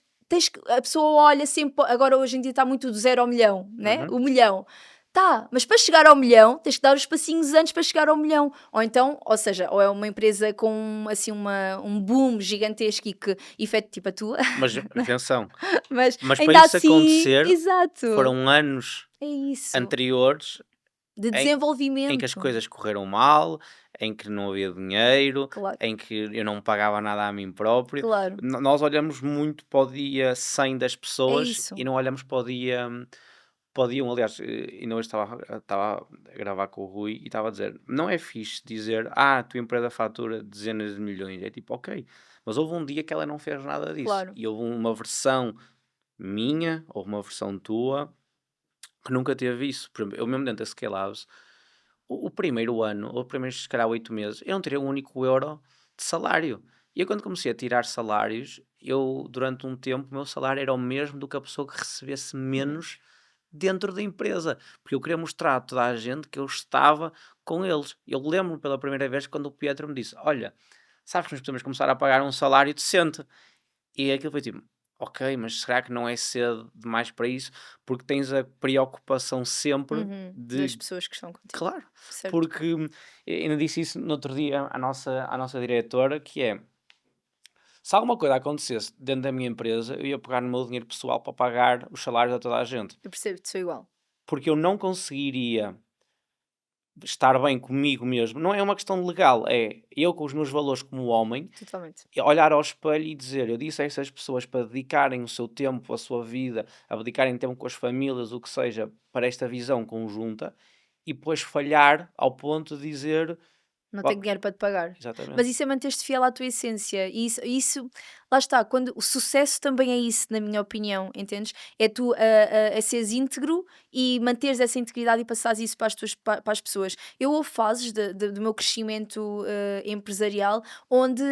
a pessoa olha sempre. Agora, hoje em dia, está muito do 0 ao 1.000.000, né? Uhum. O milhão. Tá, mas para chegar ao 1.000.000, tens que dar os passinhos antes para chegar ao 1.000.000. Ou então, ou seja, ou é uma empresa com assim um boom gigantesco e que efeito tipo a tua, Mas atenção, mas mas para ainda isso assim, acontecer exato, foram anos é isso, anteriores de em que as desenvolvimento, coisas correram mal, em que não havia dinheiro, claro, em que eu não pagava nada a mim próprio. claro, Nós olhamos muito para o dia 100 das é pessoas e isso, não olhamos para o dia 1. Aliás, ainda hoje estava a gravar com o Rui e estava a dizer: não é fixe dizer, a tua empresa fatura dezenas de milhões. É tipo, ok, mas houve um dia que ela não fez nada disso. claro, E houve uma versão minha, houve uma versão tua que nunca teve isso. Por exemplo, eu mesmo dentro da Scalabs, o primeiro ano, ou primeiros se calhar 8 meses, eu não tirei um único euro de salário. E eu quando comecei a tirar salários, eu durante um tempo o meu salário era o mesmo do que a pessoa que recebesse menos dentro da empresa, porque eu queria mostrar a toda a gente que eu estava com eles. Eu lembro-me pela primeira vez quando o Pietro me disse: olha, sabes que nós podemos começar a pagar um salário decente. E aquilo foi tipo: ok, mas será que não é cedo demais para isso? Porque tens a preocupação sempre das de. pessoas que estão contigo, Claro, certo? porque ainda disse isso no outro dia à nossa diretora, que é, se alguma coisa acontecesse dentro da minha empresa, eu ia pegar no meu dinheiro pessoal para pagar os salários a toda a gente, Eu percebo-te, sou igual. porque eu não conseguiria estar bem comigo mesmo. Não é uma questão legal, é eu com os meus valores como homem, Totalmente. olhar ao espelho e dizer: eu disse a essas pessoas para dedicarem o seu tempo, a sua vida, a dedicarem tempo com as famílias, o que seja, para esta visão conjunta, e depois falhar ao ponto de dizer: Não tenho "Oh", dinheiro para te pagar. Mas exatamente. isso é manter-te fiel à tua essência. E isso, lá está, quando o sucesso também é isso, na minha opinião, entendes? É tu a seres íntegro e manteres essa integridade e passares isso para para as pessoas. Eu houve fases do meu crescimento empresarial onde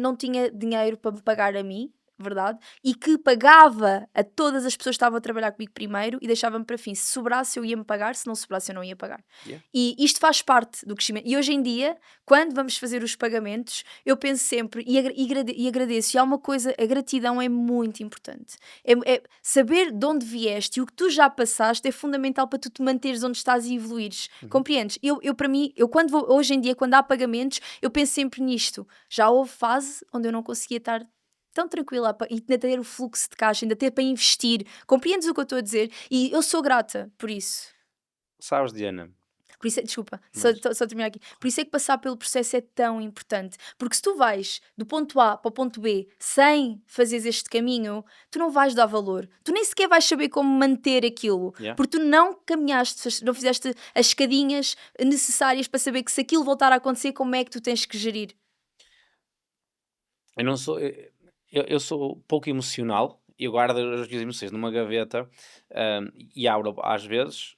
não tinha dinheiro para me pagar a mim, verdade? E que pagava a todas as pessoas que estavam a trabalhar comigo primeiro e deixava-me para fim. Se sobrasse, eu ia-me pagar, se não sobrasse, eu não ia pagar. Yeah. E isto faz parte do crescimento. E hoje em dia, quando vamos fazer os pagamentos, eu penso sempre e agradeço. E há uma coisa, a gratidão é muito importante. Saber de onde vieste e o que tu já passaste é fundamental para tu te manteres onde estás e evoluires. Uhum. Compreendes? Para mim, hoje em dia, quando há pagamentos, eu penso sempre nisto. Já houve fase onde eu não conseguia estar tão tranquila e ainda ter o fluxo de caixa, ainda ter para investir. Compreendes o que eu estou a dizer? E eu sou grata por isso. Sabes, Diana, Por isso desculpa, mas só terminar aqui. Por isso é que passar pelo processo é tão importante. Porque se tu vais do ponto A para o ponto B sem fazeres este caminho, tu não vais dar valor. Tu nem sequer vais saber como manter aquilo. yeah. Porque tu não caminhaste, não fizeste as escadinhas necessárias para saber que se aquilo voltar a acontecer, como é que tu tens que gerir. Eu não sou, eu sou pouco emocional, eu guardo as minhas emoções numa gaveta, e abro às vezes,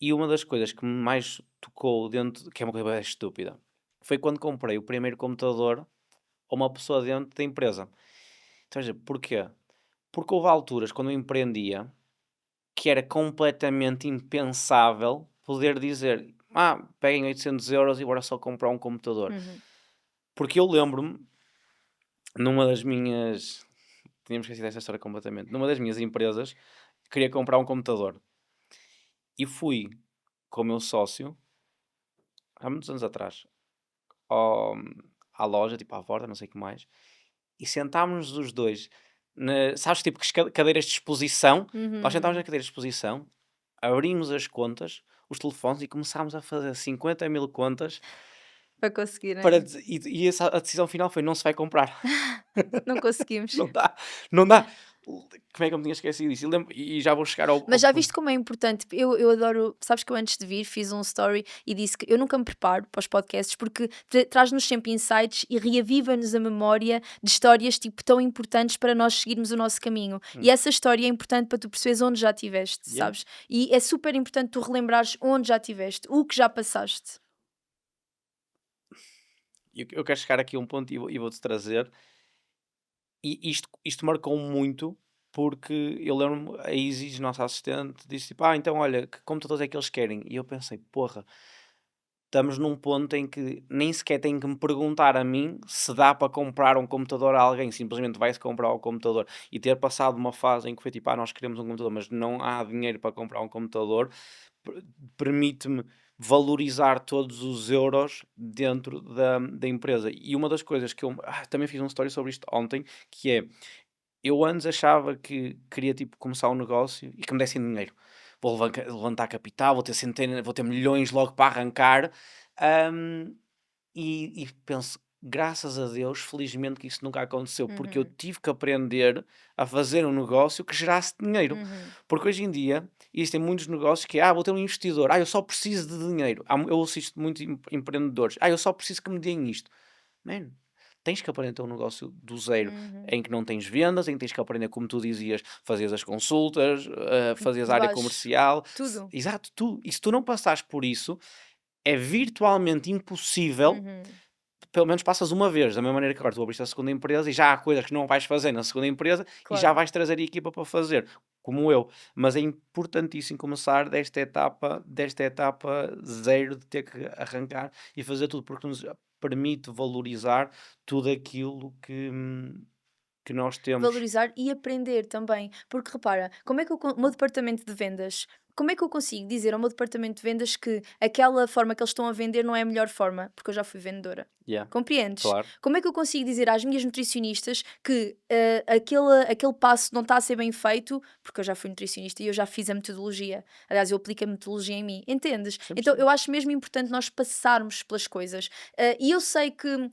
e uma das coisas que me mais tocou dentro, que é uma coisa bem estúpida, foi quando comprei o primeiro computador a uma pessoa dentro da empresa. Então, porquê? Porque houve alturas, quando eu empreendia, que era completamente impensável poder dizer: peguem 800 € e bora só comprar um computador. Uhum. Porque eu lembro-me, numa das minhas... Tínhamos esquecido desta história completamente. Numa das minhas empresas, queria comprar um computador. E fui com o meu sócio, há muitos anos atrás, à loja, tipo à porta, não sei o que mais, e sentámos-nos os dois, sabes, tipo que cadeiras de exposição, nós sentámos Uhum. na cadeira de exposição, abrimos as contas, os telefones e começámos a fazer 50.000 contas Para conseguirem. e a decisão final foi: não se vai comprar. Não conseguimos. Não dá, não dá. Como é que eu me tinha esquecido disso? E já vou chegar ao Mas já ponto. viste como é importante? Eu adoro. Sabes que eu antes de vir fiz um story e disse que eu nunca me preparo para os podcasts porque traz-nos sempre insights e reaviva-nos a memória de histórias tipo tão importantes para nós seguirmos o nosso caminho. E essa história é importante para tu perceberes onde já estiveste, Yeah. sabes? E é super importante tu relembrares onde já estiveste, o que já passaste. Eu quero chegar aqui a um ponto e vou-te trazer. E isto marcou muito, porque eu lembro-me, a Isis, nossa assistente, disse tipo: então olha, que computadores é que eles querem? E eu pensei: porra, estamos num ponto em que nem sequer tem que me perguntar a mim se dá para comprar um computador a alguém, simplesmente vai-se comprar o computador. E ter passado uma fase em que foi tipo: nós queremos um computador, mas não há dinheiro para comprar um computador, permite-me valorizar todos os euros dentro da empresa. E uma das coisas que eu também fiz um story sobre isto ontem, que é: eu antes achava que queria tipo começar um negócio e que me dessem dinheiro. Vou levantar capital, vou ter centenas, vou ter milhões logo para arrancar. hum, e penso, graças a Deus, felizmente que isso nunca aconteceu, porque eu Uhum, tive que aprender a fazer um negócio que gerasse dinheiro. uhum, Porque hoje em dia existem muitos negócios que vou ter um investidor, eu só preciso de dinheiro. Eu assisto muitos empreendedores, eu só preciso que me deem isto. Man, tens que aprender a ter um negócio do zero, uhum. em que não tens vendas, em que tens que aprender, como tu dizias, fazias as consultas, fazias De a área baixo. comercial. Tudo. Exato, tu. E se tu não passares por isso, é virtualmente impossível. Uhum, Pelo menos passas uma vez, da mesma maneira que agora tu abriste a segunda empresa e já há coisas que não vais fazer na segunda empresa e já claro. vais trazer a equipa para fazer, como eu. Mas é importantíssimo começar desta etapa zero, de ter que arrancar e fazer tudo, porque nos permite valorizar tudo aquilo que nós temos. Valorizar e aprender também. Porque repara, como é que o meu departamento de vendas, como é que eu consigo dizer ao meu departamento de vendas que aquela forma que eles estão a vender não é a melhor forma? Porque eu já fui vendedora. Yeah, Compreendes? claro. Como é que eu consigo dizer às minhas nutricionistas que aquele passo não está a ser bem feito? Porque eu já fui nutricionista e eu já fiz a metodologia. Aliás, eu aplico a metodologia em mim. Entendes? Então 100%. eu acho mesmo importante nós passarmos pelas coisas. E eu sei que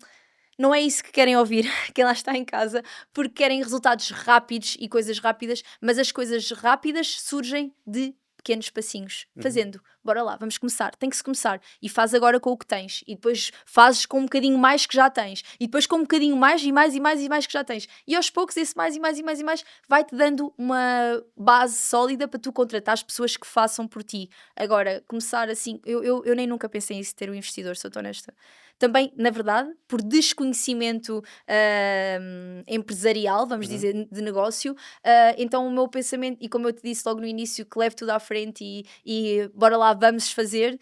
não é isso que querem ouvir, quem lá está em casa, porque querem resultados rápidos e coisas rápidas, mas as coisas rápidas surgem de pequenos passinhos, Uhum. fazendo. Bora lá, vamos começar. Tem que se começar. E faz agora com o que tens. E depois fazes com um bocadinho mais que já tens. E depois com um bocadinho mais e mais e mais e mais que já tens. E aos poucos esse mais e mais e mais e mais vai-te dando uma base sólida para tu contratar as pessoas que façam por ti. Agora, começar assim, eu nem nunca pensei em isso, ter um investidor, sou-te honesta. Também, na verdade, por desconhecimento empresarial, vamos Uhum. dizer, de negócio, então o meu pensamento, e como eu te disse logo no início, que levo tudo à frente e bora lá, vamos fazer,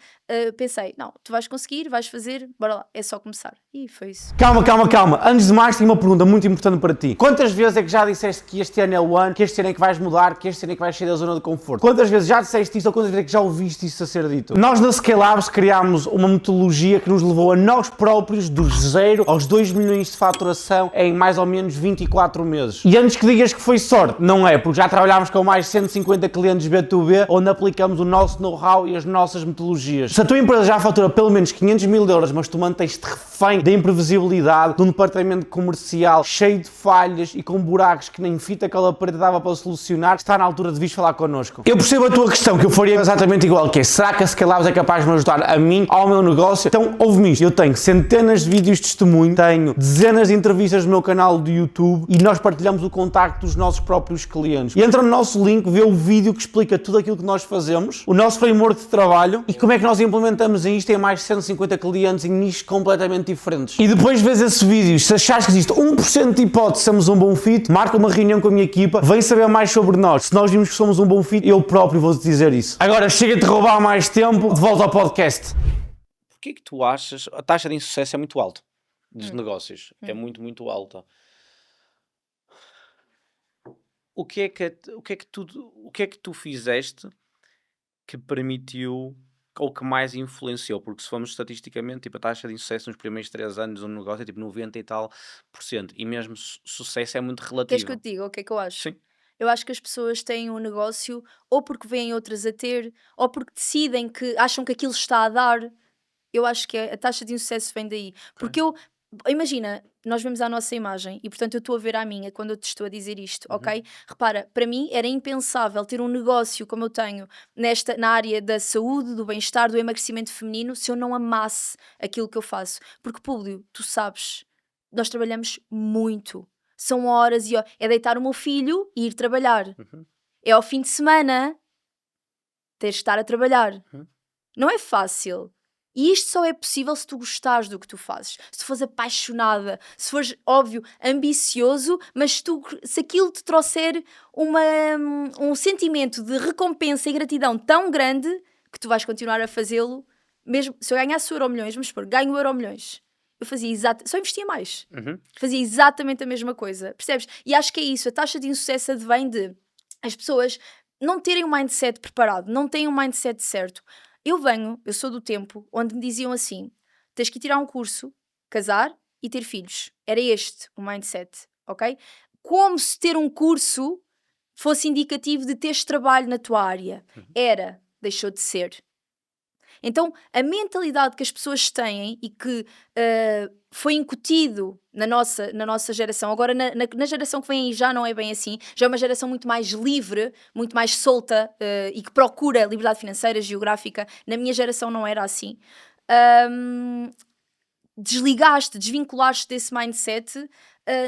pensei, não, tu vais conseguir, vais fazer, bora lá, é só começar. E foi isso. Calma, calma, calma. Antes de mais, tenho uma pergunta muito importante para ti. Quantas vezes é que já disseste que este ano é o ano, que este ano é que vais mudar, que este ano é que vais sair da zona de conforto? Quantas vezes já disseste isto ou quantas vezes é que já ouviste isso a ser dito? Nós na Scalabs criámos uma metodologia que nos levou a nós próprios, dos 0 aos 2 milhões de faturação em mais ou menos 24 meses. E antes que digas que foi sorte, não é, porque já trabalhámos com mais de 150 clientes B2B, onde aplicamos o nosso know-how e as nossas metodologias. a tua empresa já fatura pelo menos 500 mil euros, mas tu mantens-te refém da imprevisibilidade de um departamento comercial cheio de falhas e com buracos que nem fita aquela parede dava para solucionar, está na altura de vir falar connosco. Eu percebo a tua questão, que eu faria exatamente igual, que é, será que a Scalabs é capaz de me ajudar a mim, ao meu negócio? Então, ouve-me isto. Eu tenho centenas de vídeos de testemunho, tenho dezenas de entrevistas no meu canal do YouTube e nós partilhamos o contacto dos nossos próprios clientes. E entra no nosso link, vê o vídeo que explica tudo aquilo que nós fazemos, o nosso framework de trabalho e como é que nós implementamos isto em mais de 150 clientes em nichos completamente diferentes. E depois vês esse vídeo, se achares que existe 1% de hipótese de sermos um bom fit, marca uma reunião com a minha equipa, vem saber mais sobre nós. Se nós vimos que somos um bom fit, eu próprio vou-te dizer isso. Agora chega-te a roubar mais tempo, de volta ao podcast. Porquê que tu achas... A taxa de insucesso é muito alta dos negócios. É muito, muito alta. O que é que tu fizeste que permitiu ou que mais influenciou? Porque se formos estatisticamente, tipo, a taxa de insucesso nos primeiros 3 anos de um negócio é tipo 90 e tal %. E mesmo sucesso é muito Queres que eu relativo. te diga o que é que eu acho? Sim. Eu acho que as pessoas têm um negócio ou porque veem outras a ter, ou porque decidem que acham que aquilo está a dar. Eu acho que a taxa de insucesso vem daí. Porque imagina, nós vemos a nossa imagem e portanto eu estou a ver a minha quando eu te estou a dizer isto, ok? Repara, para mim era impensável ter um negócio como eu tenho na área da saúde, do bem-estar, do emagrecimento feminino, se eu não amasse aquilo que eu faço. Porque, Públio, tu sabes, nós trabalhamos muito. São horas e horas. É deitar o meu filho e ir trabalhar. É ao fim de semana teres de estar a trabalhar. Não é fácil. E isto só é possível se tu gostares do que tu fazes. Se tu fores apaixonada, se fores, óbvio, ambicioso, mas se aquilo te trouxer um sentimento de recompensa e gratidão tão grande que tu vais continuar a fazê-lo. Mesmo se eu ganhasse o Euromilhões, vamos supor, ganho o Euromilhões. Eu fazia só investia mais. Fazia exatamente a mesma coisa. Percebes? E acho que é isso. A taxa de insucesso advém de as pessoas não terem um mindset preparado, não têm um mindset certo. Eu sou do tempo onde me diziam assim: tens que tirar um curso, casar e ter filhos. Era este o mindset, ok? Como se ter um curso fosse indicativo de teres trabalho na tua área. Deixou de ser. Então, a mentalidade que as pessoas têm e que foi incutido na nossa geração, agora na geração que vem aí já não é bem assim, já é uma geração muito mais livre, muito mais solta e que procura liberdade financeira, geográfica. Na minha geração não era assim. Desvinculaste desse mindset,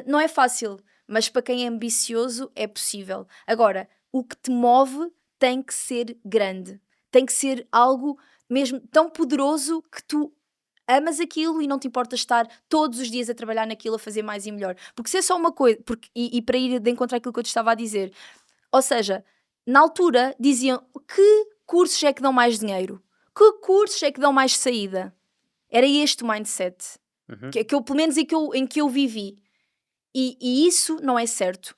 não é fácil, mas para quem é ambicioso é possível. Agora, o que te move tem que ser grande, tem que ser algo mesmo tão poderoso que tu amas aquilo e não te importa estar todos os dias a trabalhar naquilo, a fazer mais e melhor. Porque se é só uma coisa, e para ir de encontro àquilo que eu te estava a dizer, ou seja, na altura diziam: que cursos é que dão mais dinheiro? Que cursos é que dão mais saída? Era este o mindset, que eu, pelo menos em que eu vivi. E isso não é certo.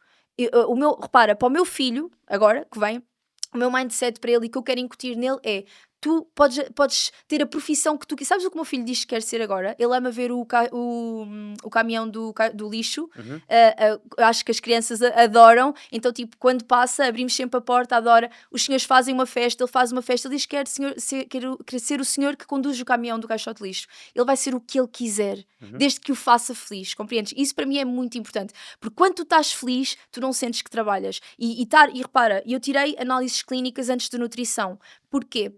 Repara, para o meu filho, agora que vem, o meu mindset para ele e que eu quero incutir nele é: tu podes ter a profissão que tu queres. Sabes o que o meu filho diz que quer ser agora? Ele ama ver o caminhão do lixo. Acho que as crianças adoram. Então, tipo, quando passa, abrimos sempre a porta, adora. Os senhores fazem uma festa, ele faz uma festa, ele diz que quer ser o senhor que conduz o caminhão do caixote de lixo. Ele vai ser o que ele quiser, desde que o faça feliz, compreendes? Isso para mim é muito importante, porque quando tu estás feliz, tu não sentes que trabalhas. E repara, eu tirei análises clínicas antes de nutrição. Porquê?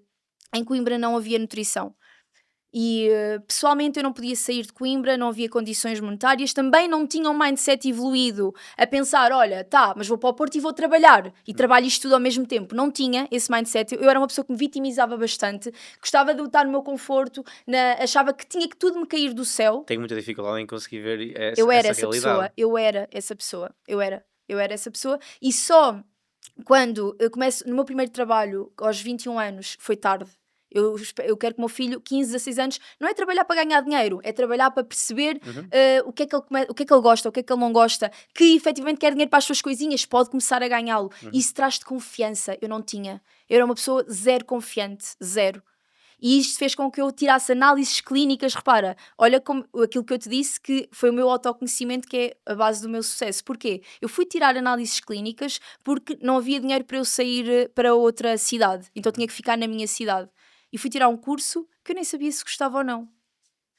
Em Coimbra não havia nutrição. E pessoalmente eu não podia sair de Coimbra, não havia condições monetárias, também não tinha um mindset evoluído a pensar: olha, mas vou para o Porto e vou trabalhar e trabalho isto tudo ao mesmo tempo. Não tinha esse mindset. Eu era uma pessoa que me vitimizava bastante, gostava de estar no meu conforto, achava que tinha que tudo me cair do céu. Tenho muita dificuldade em conseguir ver essa realidade. Eu era essa pessoa e só quando eu começo no meu primeiro trabalho aos 21 anos, foi tarde. Eu quero que o meu filho, 15, 16 anos, não é trabalhar para ganhar dinheiro, é trabalhar para perceber o que é que ele gosta, o que é que ele não gosta, que efetivamente quer dinheiro para as suas coisinhas, pode começar a ganhá-lo. Isso traz-te confiança. Eu não tinha. Eu era uma pessoa zero confiante, zero. E isto fez com que eu tirasse análises clínicas. Repara, olha aquilo que eu te disse, que foi o meu autoconhecimento, que é a base do meu sucesso. Porquê? Eu fui tirar análises clínicas porque não havia dinheiro para eu sair para outra cidade. Então tinha que ficar na minha cidade. e fui tirar um curso que eu nem sabia se gostava ou não.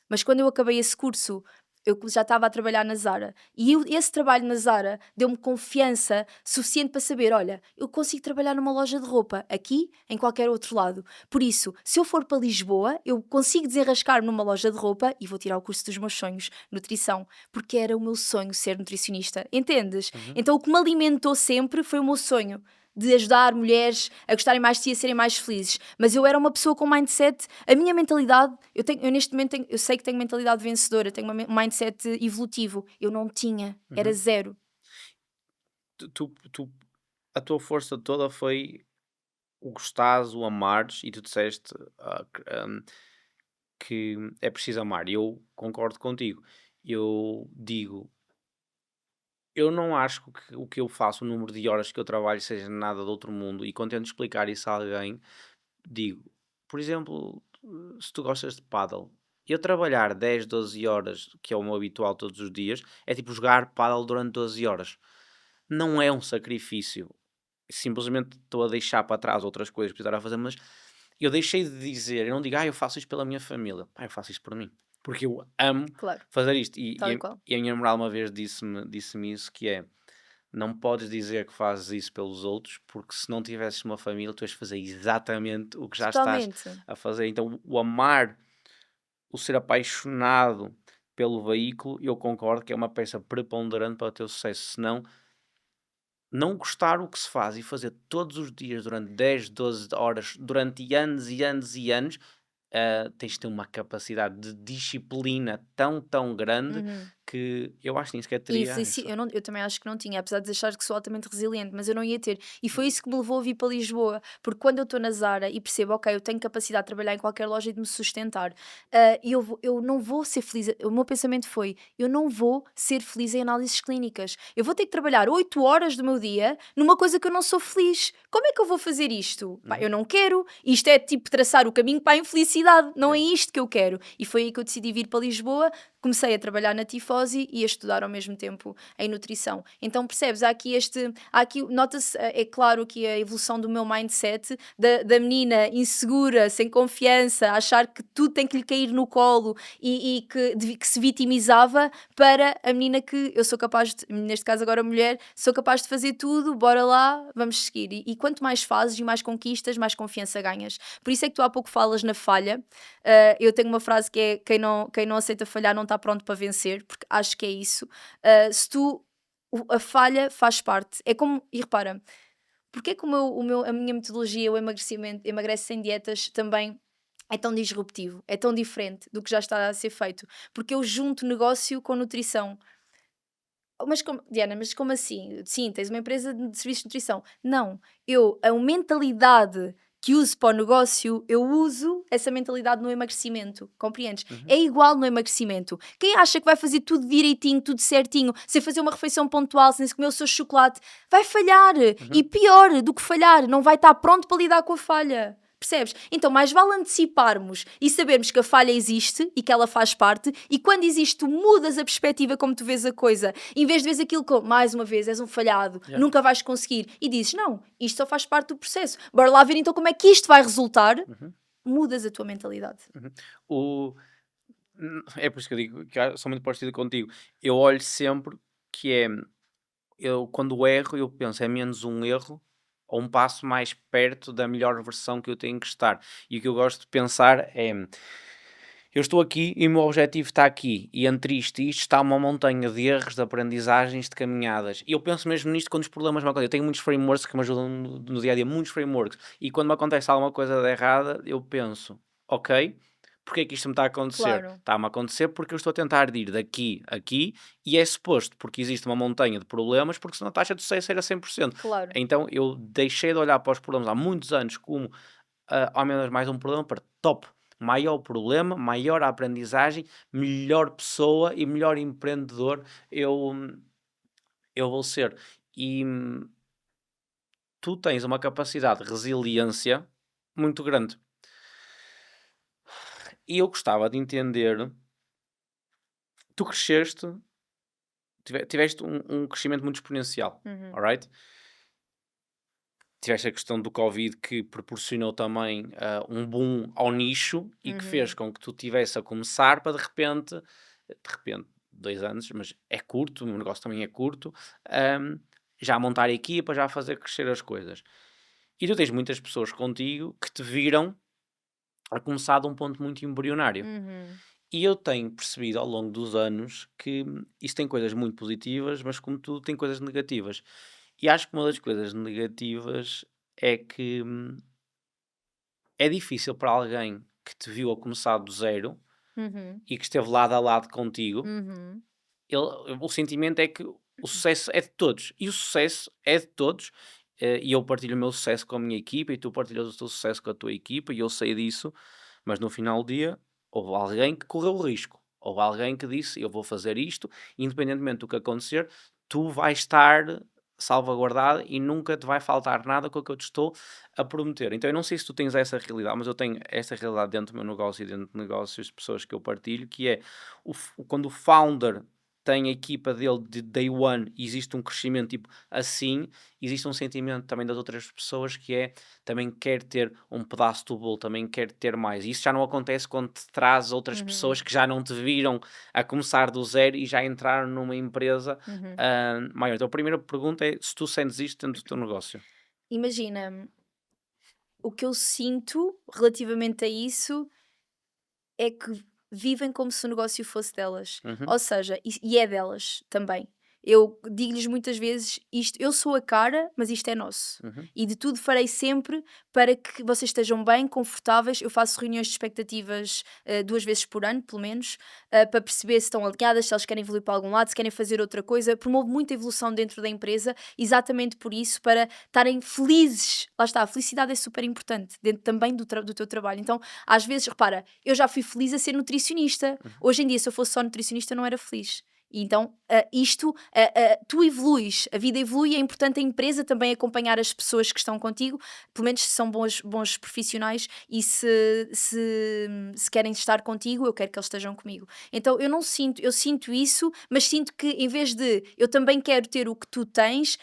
Mas quando eu acabei esse curso, eu já estava a trabalhar na Zara. E esse trabalho na Zara deu-me confiança suficiente para saber: olha, eu consigo trabalhar numa loja de roupa, aqui, em qualquer outro lado. Por isso, se eu for para Lisboa, eu consigo desenrascar-me numa loja de roupa e vou tirar o curso dos meus sonhos, nutrição, porque era o meu sonho ser nutricionista. Entendes? Uhum. Então o que me alimentou sempre foi o meu sonho de ajudar mulheres a gostarem mais de si, a serem mais felizes. Mas eu era uma pessoa com mindset, a minha mentalidade, eu neste momento eu sei que tenho mentalidade vencedora, eu tenho um mindset evolutivo. Eu não tinha, era Uhum. zero. A tua força toda foi o gostares, o amares, e tu disseste que é preciso amar. E eu concordo contigo. Eu digo, eu não acho que o que eu faço, o número de horas que eu trabalho, seja nada de outro mundo. E quando tento explicar isso a alguém, digo, por exemplo, se tu gostas de paddle, eu trabalhar 10 12 horas, que é o meu habitual todos os dias, é tipo jogar paddle durante 12 horas. Não é um sacrifício. Simplesmente estou a deixar para trás outras coisas que precisar a fazer, mas eu deixei de dizer, eu não digo, eu faço isto pela minha família. Pá, eu faço isto por mim. Porque eu amo Claro, fazer isto. E, tal e, e a, qual. e a minha namorada uma vez disse-me isso, que é, não podes dizer que fazes isso pelos outros, porque se não tivesses uma família, tu ias fazer exatamente o que já estás Totalmente. a fazer. Então, o amar, o ser apaixonado pelo veículo, eu concordo que é uma peça preponderante para o teu sucesso. Senão, não gostar o que se faz e fazer todos os dias durante 10 12 horas, durante anos e anos e anos, tens de ter uma capacidade de disciplina tão grande Uhum. que eu acho que nem sequer E teria essa. eu também acho que não tinha, apesar de achar que sou altamente resiliente, mas eu não ia ter. E foi isso que me levou a vir para Lisboa, porque quando eu estou na Zara e percebo, ok, eu tenho capacidade de trabalhar em qualquer loja e de me sustentar, eu não vou ser feliz. O meu pensamento foi: eu não vou ser feliz em análises clínicas. Eu vou ter que trabalhar 8 horas do meu dia numa coisa que eu não sou feliz. Como é que eu vou fazer isto? Pá, Uhum, eu não quero. Isto é tipo traçar o caminho para a infelicidade. Não é yeah. isto que eu quero. E foi aí que eu decidi vir para Lisboa. Comecei a trabalhar na Tifosi e a estudar ao mesmo tempo em nutrição. Então percebes, há aqui nota-se, é claro que a evolução do meu mindset, da menina insegura, sem confiança, a achar que tudo tem que lhe cair no colo e que se vitimizava, para a menina que eu sou capaz de, neste caso agora mulher, sou capaz de fazer tudo, bora lá, vamos seguir. E quanto mais fazes e mais conquistas, mais confiança ganhas. Por isso é que tu há pouco falas na falha. Eu tenho uma frase que é: quem não aceita falhar não está pronto para vencer, porque acho que é isso. Se tu. A falha faz parte. É como. E repara, porque é que a minha metodologia, o emagrecimento, emagrece sem dietas, também é tão disruptivo, é tão diferente do que já está a ser feito? Porque eu junto negócio com nutrição. Mas como, Diana, mas como assim? Sim, tens uma empresa de serviços de nutrição. Não, a mentalidade que uso para o negócio, eu uso essa mentalidade no emagrecimento, compreendes? Uhum, É igual no emagrecimento. Quem acha que vai fazer tudo direitinho, tudo certinho, sem fazer uma refeição pontual, sem se comer o seu chocolate, vai falhar. E uhum, pior do que falhar, não vai estar pronto para lidar com a falha. Percebes? Então, mais vale anteciparmos e sabermos que a falha existe e que ela faz parte, e quando existe, tu mudas a perspectiva como tu vês a coisa. Em vez de vês aquilo como, mais uma vez, és um falhado, yeah, nunca vais conseguir, e dizes, não, isto só faz parte do processo. Bora lá ver então como é que isto vai resultar. uhum, Mudas a tua mentalidade. uhum. O, é por isso que eu digo que sou muito parecido contigo. Eu olho sempre que é, eu quando erro, eu penso, é menos um erro ou um passo mais perto da melhor versão que eu tenho que estar. E o que eu gosto de pensar é, eu estou aqui e o meu objetivo está aqui, e entre isto e isto está uma montanha de erros, de aprendizagens, de caminhadas. E eu penso mesmo nisto quando os problemas me acontecem. Eu tenho muitos frameworks que me ajudam no dia a dia, muitos frameworks. E quando me acontece alguma coisa de errada, eu penso, ok, porque é que isto me está a acontecer? Claro, Está-me a acontecer porque eu estou a tentar ir daqui a aqui, e é suposto, porque existe uma montanha de problemas, porque senão a taxa de sucesso era 100%. claro, Então eu deixei de olhar para os problemas há muitos anos como ao menos mais um problema, para top. Maior problema, maior aprendizagem, melhor pessoa e melhor empreendedor eu, eu vou ser. E tu tens uma capacidade de resiliência muito grande. E eu gostava de entender, tu cresceste, tiveste um crescimento muito exponencial, uhum, alright? tiveste a questão do Covid que proporcionou também um boom ao nicho e que fez Uhum. com que tu tivesse a começar para de repente, 2 anos, mas é curto, o meu negócio também é curto, ahm, já a montar a equipa, já a fazer crescer as coisas. E tu tens muitas pessoas contigo que te viram a começar de um ponto muito embrionário. Uhum. E eu tenho percebido ao longo dos anos que isso tem coisas muito positivas, mas como tudo tem coisas negativas. E acho que uma das coisas negativas é que é difícil para alguém que te viu a começar do zero Uhum. e que esteve lado a lado contigo, Uhum. o sentimento é que o sucesso é de todos. E o sucesso é de todos. E eu partilho o meu sucesso com a minha equipa e tu partilhas o teu sucesso com a tua equipa e eu sei disso, mas no final do dia houve alguém que correu o risco. Houve alguém que disse eu vou fazer isto, independentemente do que acontecer, tu vais estar salvaguardado e nunca te vai faltar nada com o que eu te estou a prometer. Então eu não sei se tu tens essa realidade, mas eu tenho essa realidade dentro do meu negócio e dentro de negócios de pessoas que eu partilho, que é quando o founder tem a equipa dele de day one e existe um crescimento tipo assim, existe um sentimento também das outras pessoas que é também quer ter um pedaço do bolo, também quer ter mais. E isso já não acontece quando te traz outras pessoas Uhum. que já não te viram a começar do zero e já entraram numa empresa Uhum. maior. Então a primeira pergunta é se tu sentes isto dentro do teu negócio. Imagina, o que eu sinto relativamente a isso é que vivem como se o negócio fosse delas. Uhum, Ou seja, e é delas também. Eu digo-lhes muitas vezes isto, eu sou a cara, mas isto é nosso. uhum, E de tudo farei sempre para que vocês estejam bem, confortáveis. Eu faço reuniões de expectativas 2 vezes por ano, pelo menos, para perceber se estão alinhadas, se elas querem evoluir para algum lado, se querem fazer outra coisa. Promovo muita evolução dentro da empresa, exatamente por isso, para estarem felizes. Lá está, a felicidade é super importante, dentro também do teu trabalho. Então, às vezes, repara, eu já fui feliz a ser nutricionista. uhum. Hoje em dia, se eu fosse só nutricionista, não era feliz. E então, tu evoluis, a vida evolui, é importante a empresa também acompanhar as pessoas que estão contigo, pelo menos se são bons profissionais e se querem estar contigo, eu quero que eles estejam comigo. Então, eu sinto isso, mas sinto que em vez de eu também quero ter o que tu tens,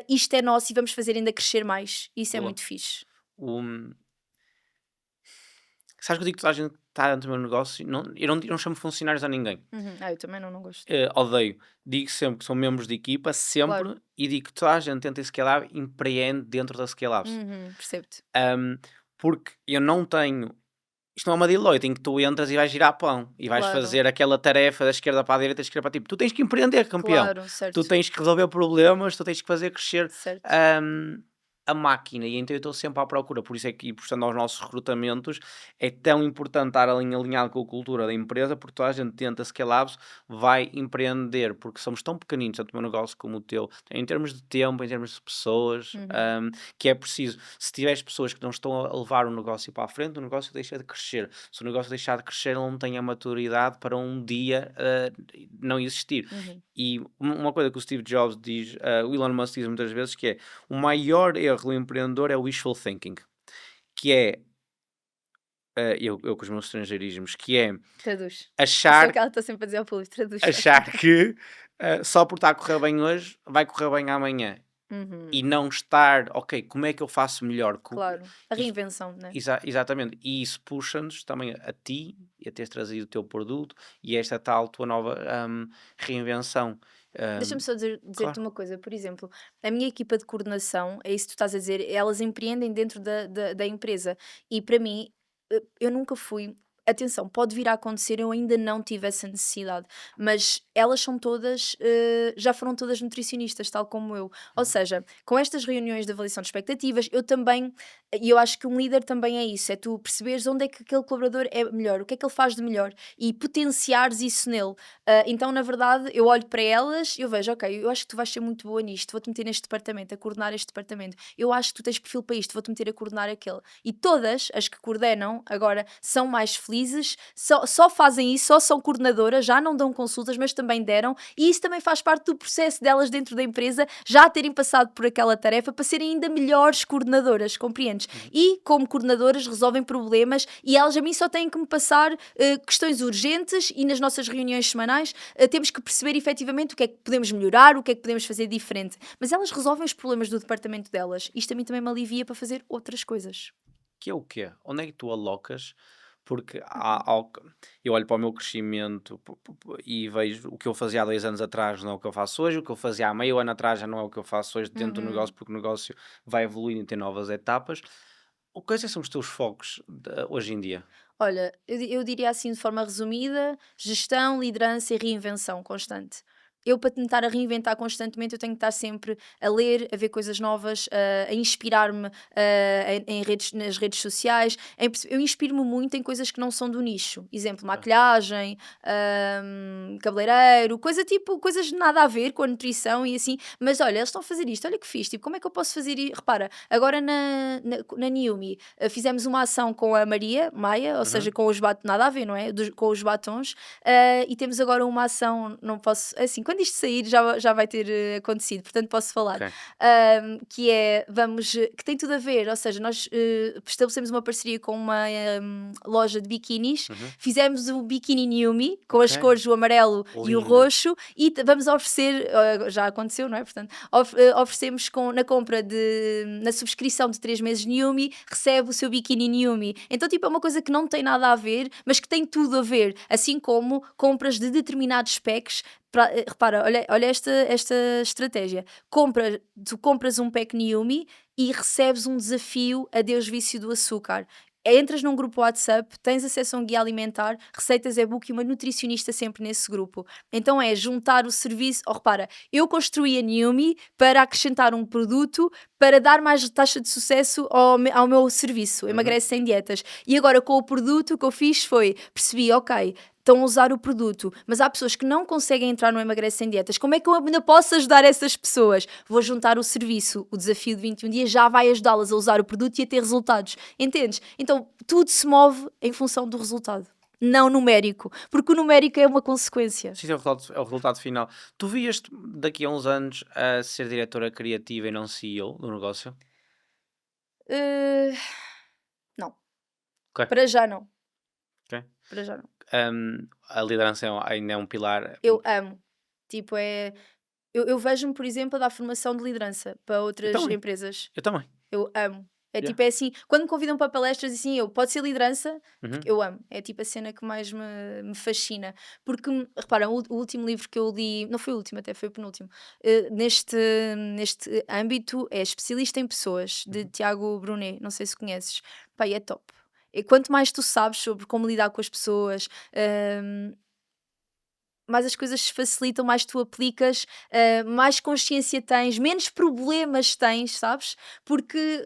isto é nosso e vamos fazer ainda crescer mais. Isso é Boa. muito fixe. Um, sabes que eu digo que toda a gente está dentro do meu negócio? Não, eu não chamo funcionários a ninguém. Uhum. Eu também não gosto. Odeio. Digo sempre que são membros de equipa, Claro. sempre, e digo que toda a gente tenta Scale empreende dentro da Scale Labs. Uhum. Percebo-te. Um, porque eu não tenho. Isto não é uma Deloitte em que tu entras e vais girar pão e vais Claro. fazer aquela tarefa da esquerda para a direita, da esquerda para a tipo. Tu tens que empreender, campeão. Claro, Tu certo. tens que resolver problemas, tu tens que fazer crescer Certo. hum, a máquina. E então eu estou sempre à procura. Por isso é que, portanto, aos nossos recrutamentos, é tão importante estar alinhado com a cultura da empresa, porque toda a gente tenta Scale-Labs, vai empreender, porque somos tão pequeninos, tanto o meu negócio como o teu, em termos de tempo, em termos de pessoas, Uhum. que é preciso. Se tiveres pessoas que não estão a levar o negócio para a frente, o negócio deixa de crescer. Se o negócio deixar de crescer, ele não tem a maturidade para um dia não existir. Uhum. E uma coisa que o Steve Jobs diz, o Elon Musk diz muitas vezes, que é o maior erro do empreendedor é o wishful thinking, que é, eu com os meus estrangeirismos, que é Traduz. Eu sei o achar, que ela está sempre a dizer ao público, traduz, faz achar favor. que só por estar a correr bem hoje, vai correr bem amanhã. E Uhum. não estar, ok, como é que eu faço melhor? Claro. A E- reinvenção, né? exatamente. E isso puxa-nos também a ti, e a teres trazido o teu produto, e esta tal tua nova reinvenção. Deixa-me Hum, só dizer-te claro. uma coisa, por exemplo, a minha equipa de coordenação, é isso que tu estás a dizer, elas empreendem dentro da empresa e para mim, eu nunca fui. Atenção, pode vir a acontecer, eu ainda não tive essa necessidade, mas elas são todas, já foram todas nutricionistas, tal como eu. Ou Uhum. seja, com estas reuniões de avaliação de expectativas, eu também, e eu acho que um líder também é isso, é tu perceberes onde é que aquele colaborador é melhor, o que é que ele faz de melhor e potenciares isso nele. Então, na verdade, eu olho para elas e eu vejo, ok, eu acho que tu vais ser muito boa nisto, vou-te meter neste departamento, a coordenar este departamento. Eu acho que tu tens perfil para isto, vou-te meter a coordenar aquele. E todas as que coordenam agora são mais felizes felizes, só fazem isso, só são coordenadoras, já não dão consultas, mas também deram, e isso também faz parte do processo delas dentro da empresa, já terem passado por aquela tarefa para serem ainda melhores coordenadoras, compreendes? E como coordenadoras resolvem problemas e elas a mim só têm que me passar questões urgentes e nas nossas reuniões semanais temos que perceber efetivamente o que é que podemos melhorar, o que é que podemos fazer diferente. Mas elas resolvem os problemas do departamento delas. Isto a mim também me alivia para fazer outras coisas. Que é o quê? Onde é que tu alocas? Porque Uhum. eu olho para o meu crescimento e vejo o que eu fazia há 2 anos atrás não é o que eu faço hoje, o que eu fazia há meio ano atrás já não é o que eu faço hoje dentro do Uhum. negócio, porque o negócio vai evoluindo e tem novas etapas. Quais é que são os teus focos hoje em dia? Olha, eu diria assim de forma resumida: gestão, liderança e reinvenção constante. Eu, para tentar a reinventar constantemente, eu tenho que estar sempre a ler, a ver coisas novas, a inspirar-me nas redes sociais. Eu inspiro-me muito em coisas que não são do nicho. Exemplo, Ok. maquilhagem, cabeleireiro, coisas nada a ver com a nutrição e assim. Mas olha, eles estão a fazer isto, olha que fixe, tipo, como é que eu posso fazer isto? Repara, agora na Niumi, fizemos uma ação com a Maia, ou seja, Uhum. com os nada a ver, não é? Com os batons, e temos agora uma ação, não posso, assim, quando isto sair já vai ter acontecido, portanto posso falar, Ok. que é, que tem tudo a ver, ou seja, nós estabelecemos uma parceria com uma loja de biquinis, Uhum. fizemos o Bikini Niumi, com Ok. as cores o amarelo e o Lindo. roxo, e vamos oferecer, já aconteceu, não é? Portanto, oferecemos na compra na subscrição de 3 meses Niumi, recebe o seu biquíni Niumi. Então, tipo, é uma coisa que não tem nada a ver, mas que tem tudo a ver. Assim como compras de determinados packs. Repara, olha esta estratégia. Tu compras um pack Niumi e recebes um desafio Adeus Vício do Açúcar. Entras num grupo WhatsApp, tens acesso a um guia alimentar, receitas e-book e uma nutricionista sempre nesse grupo. Então é juntar o serviço. Oh, repara, eu construí a Niumi para acrescentar um produto para dar mais taxa de sucesso ao meu serviço, Uhum. emagrece sem dietas. E agora com o produto o que eu fiz foi, percebi, ok, estão a usar o produto, mas há pessoas que não conseguem entrar no Emagrece Sem Dietas. Como é que eu ainda posso ajudar essas pessoas? Vou juntar o serviço, o desafio de 21 dias já vai ajudá-las a usar o produto e a ter resultados. Entendes? Então tudo se move em função do resultado, não numérico, porque o numérico é uma consequência. Sim, é o resultado final. Tu vias-te daqui a uns anos a ser diretora criativa e não CEO do negócio? Eh, não, Ok, para já não. ok. Para já não. A liderança ainda é um pilar. Eu amo. Tipo, eu vejo-me, por exemplo, a dar formação de liderança para Eu outras também, empresas. eu também. Eu amo. É Yeah. tipo, é assim, quando me convidam para palestras, assim, pode ser liderança, porque Uhum. eu amo. É tipo a cena que mais me fascina. Porque, repara, o último livro que eu li, não foi o último, até foi o penúltimo, neste âmbito, é Especialista em Pessoas, de Uhum. Tiago Brunet, não sei se conheces. Pá, e é top. E quanto mais tu sabes sobre como lidar com as pessoas, hum, mais as coisas se facilitam, mais tu aplicas, mais consciência tens, menos problemas tens, sabes? Porque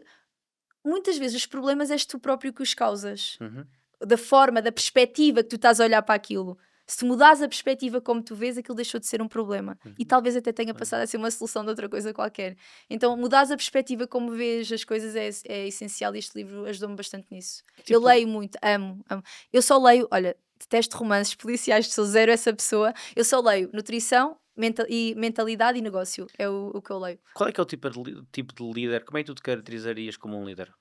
muitas vezes os problemas és tu próprio que os causas. Uhum. Da forma, da perspectiva que tu estás a olhar para aquilo. Se tu mudares a perspectiva como tu vês, aquilo deixou de ser um problema. E Uhum. talvez até tenha Olha, passado a ser uma solução de outra coisa qualquer. Então, mudares a perspectiva como vês as coisas é essencial e este livro ajudou-me bastante nisso. que Eu tipo de... leio muito, amo, amo. Eu só leio, olha, detesto romances policiais, sou zero essa pessoa. Eu só leio nutrição e mentalidade e negócio. É o que eu leio. Qual é que é o tipo de líder? Como é que tu te caracterizarias como um líder?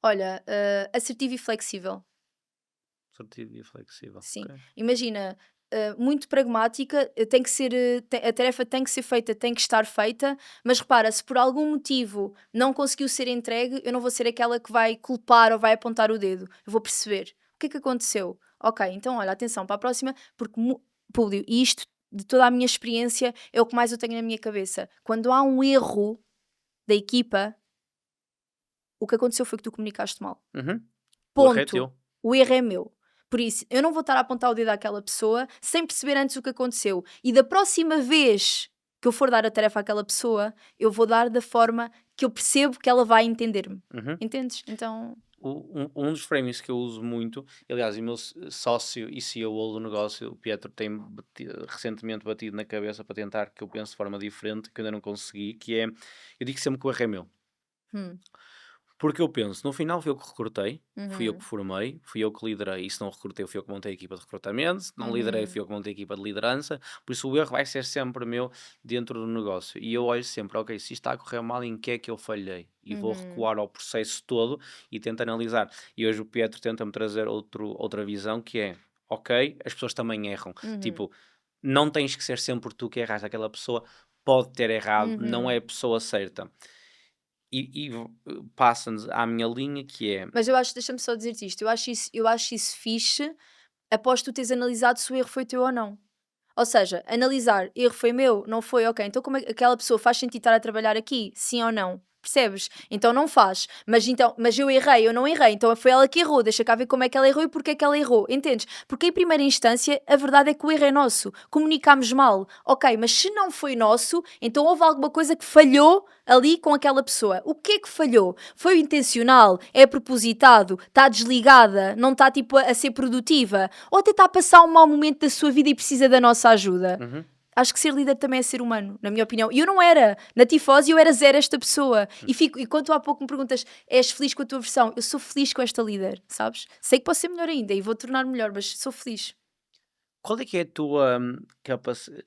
Olha, assertivo e flexível. Assertivo e flexível. Sim, Ok. imagina, muito pragmática, tem que ser, a tarefa tem que ser feita, tem que estar feita, mas repara, se por algum motivo não conseguiu ser entregue, eu não vou ser aquela que vai culpar ou vai apontar o dedo. Eu vou perceber o que é que aconteceu. Ok, então olha, atenção para a próxima, porque Públio, e isto de toda a minha experiência é o que mais eu tenho na minha cabeça. Quando há um erro da equipa, o que aconteceu foi que tu comunicaste mal. Uhum. O erro é Ponto. teu. O erro é meu. Por isso, eu não vou estar a apontar o dedo àquela pessoa sem perceber antes o que aconteceu. E da próxima vez que eu for dar a tarefa àquela pessoa, eu vou dar da forma que eu percebo que ela vai entender-me. Uhum. Entendes? Então, Um dos frames que eu uso muito, aliás, o meu sócio e CEO do negócio, o Pietro, tem recentemente batido na cabeça para tentar que eu pense de forma diferente, que eu ainda não consegui, que é, eu digo sempre que o erro é meu. hum, Porque eu penso, no final fui eu que recrutei, fui eu que Uhum, formei, fui eu que liderei, e se não recrutei fui eu que montei a equipa de recrutamento, se não liderei fui uhum, eu que montei a equipa de liderança, por isso o erro vai ser sempre meu dentro do negócio. E eu olho sempre, ok, se isto está a correr mal, em que é que eu falhei? E vou uhum, recuar ao processo todo e tento analisar. E hoje o Pietro tenta-me trazer outra visão que é, ok, as pessoas também erram. uhum, Tipo, não tens que ser sempre tu que erras, aquela pessoa pode ter errado, não uhum. é a pessoa certa. Passa-nos à minha linha que é, Mas eu acho, deixa-me só dizer-te isto, eu acho isso fixe após tu teres analisado se o erro foi teu ou não. Ou seja, analisar, erro foi meu, não foi, ok, então como é que aquela pessoa faz sentido estar a trabalhar aqui? Sim ou não? Percebes? Então não faz. Mas eu errei, eu não errei, então foi ela que errou. Deixa cá ver como é que ela errou e porque é que ela errou. Entendes? Porque em primeira instância a verdade é que o erro é nosso. Comunicámos mal. Ok, mas se não foi nosso, então houve alguma coisa que falhou ali com aquela pessoa. O que é que falhou? Foi intencional? É propositado? Está desligada? Não está tipo a ser produtiva? Ou até está a passar um mau momento da sua vida e precisa da nossa ajuda? uhum, Acho que ser líder também é ser humano, na minha opinião. E eu não era. Na tifose eu era zero esta pessoa. E quando tu há pouco me perguntas, és feliz com a tua versão? Eu sou feliz com esta líder, sabes? Sei que posso ser melhor ainda e vou tornar melhor, mas sou feliz. qual é que é a tua capacidade?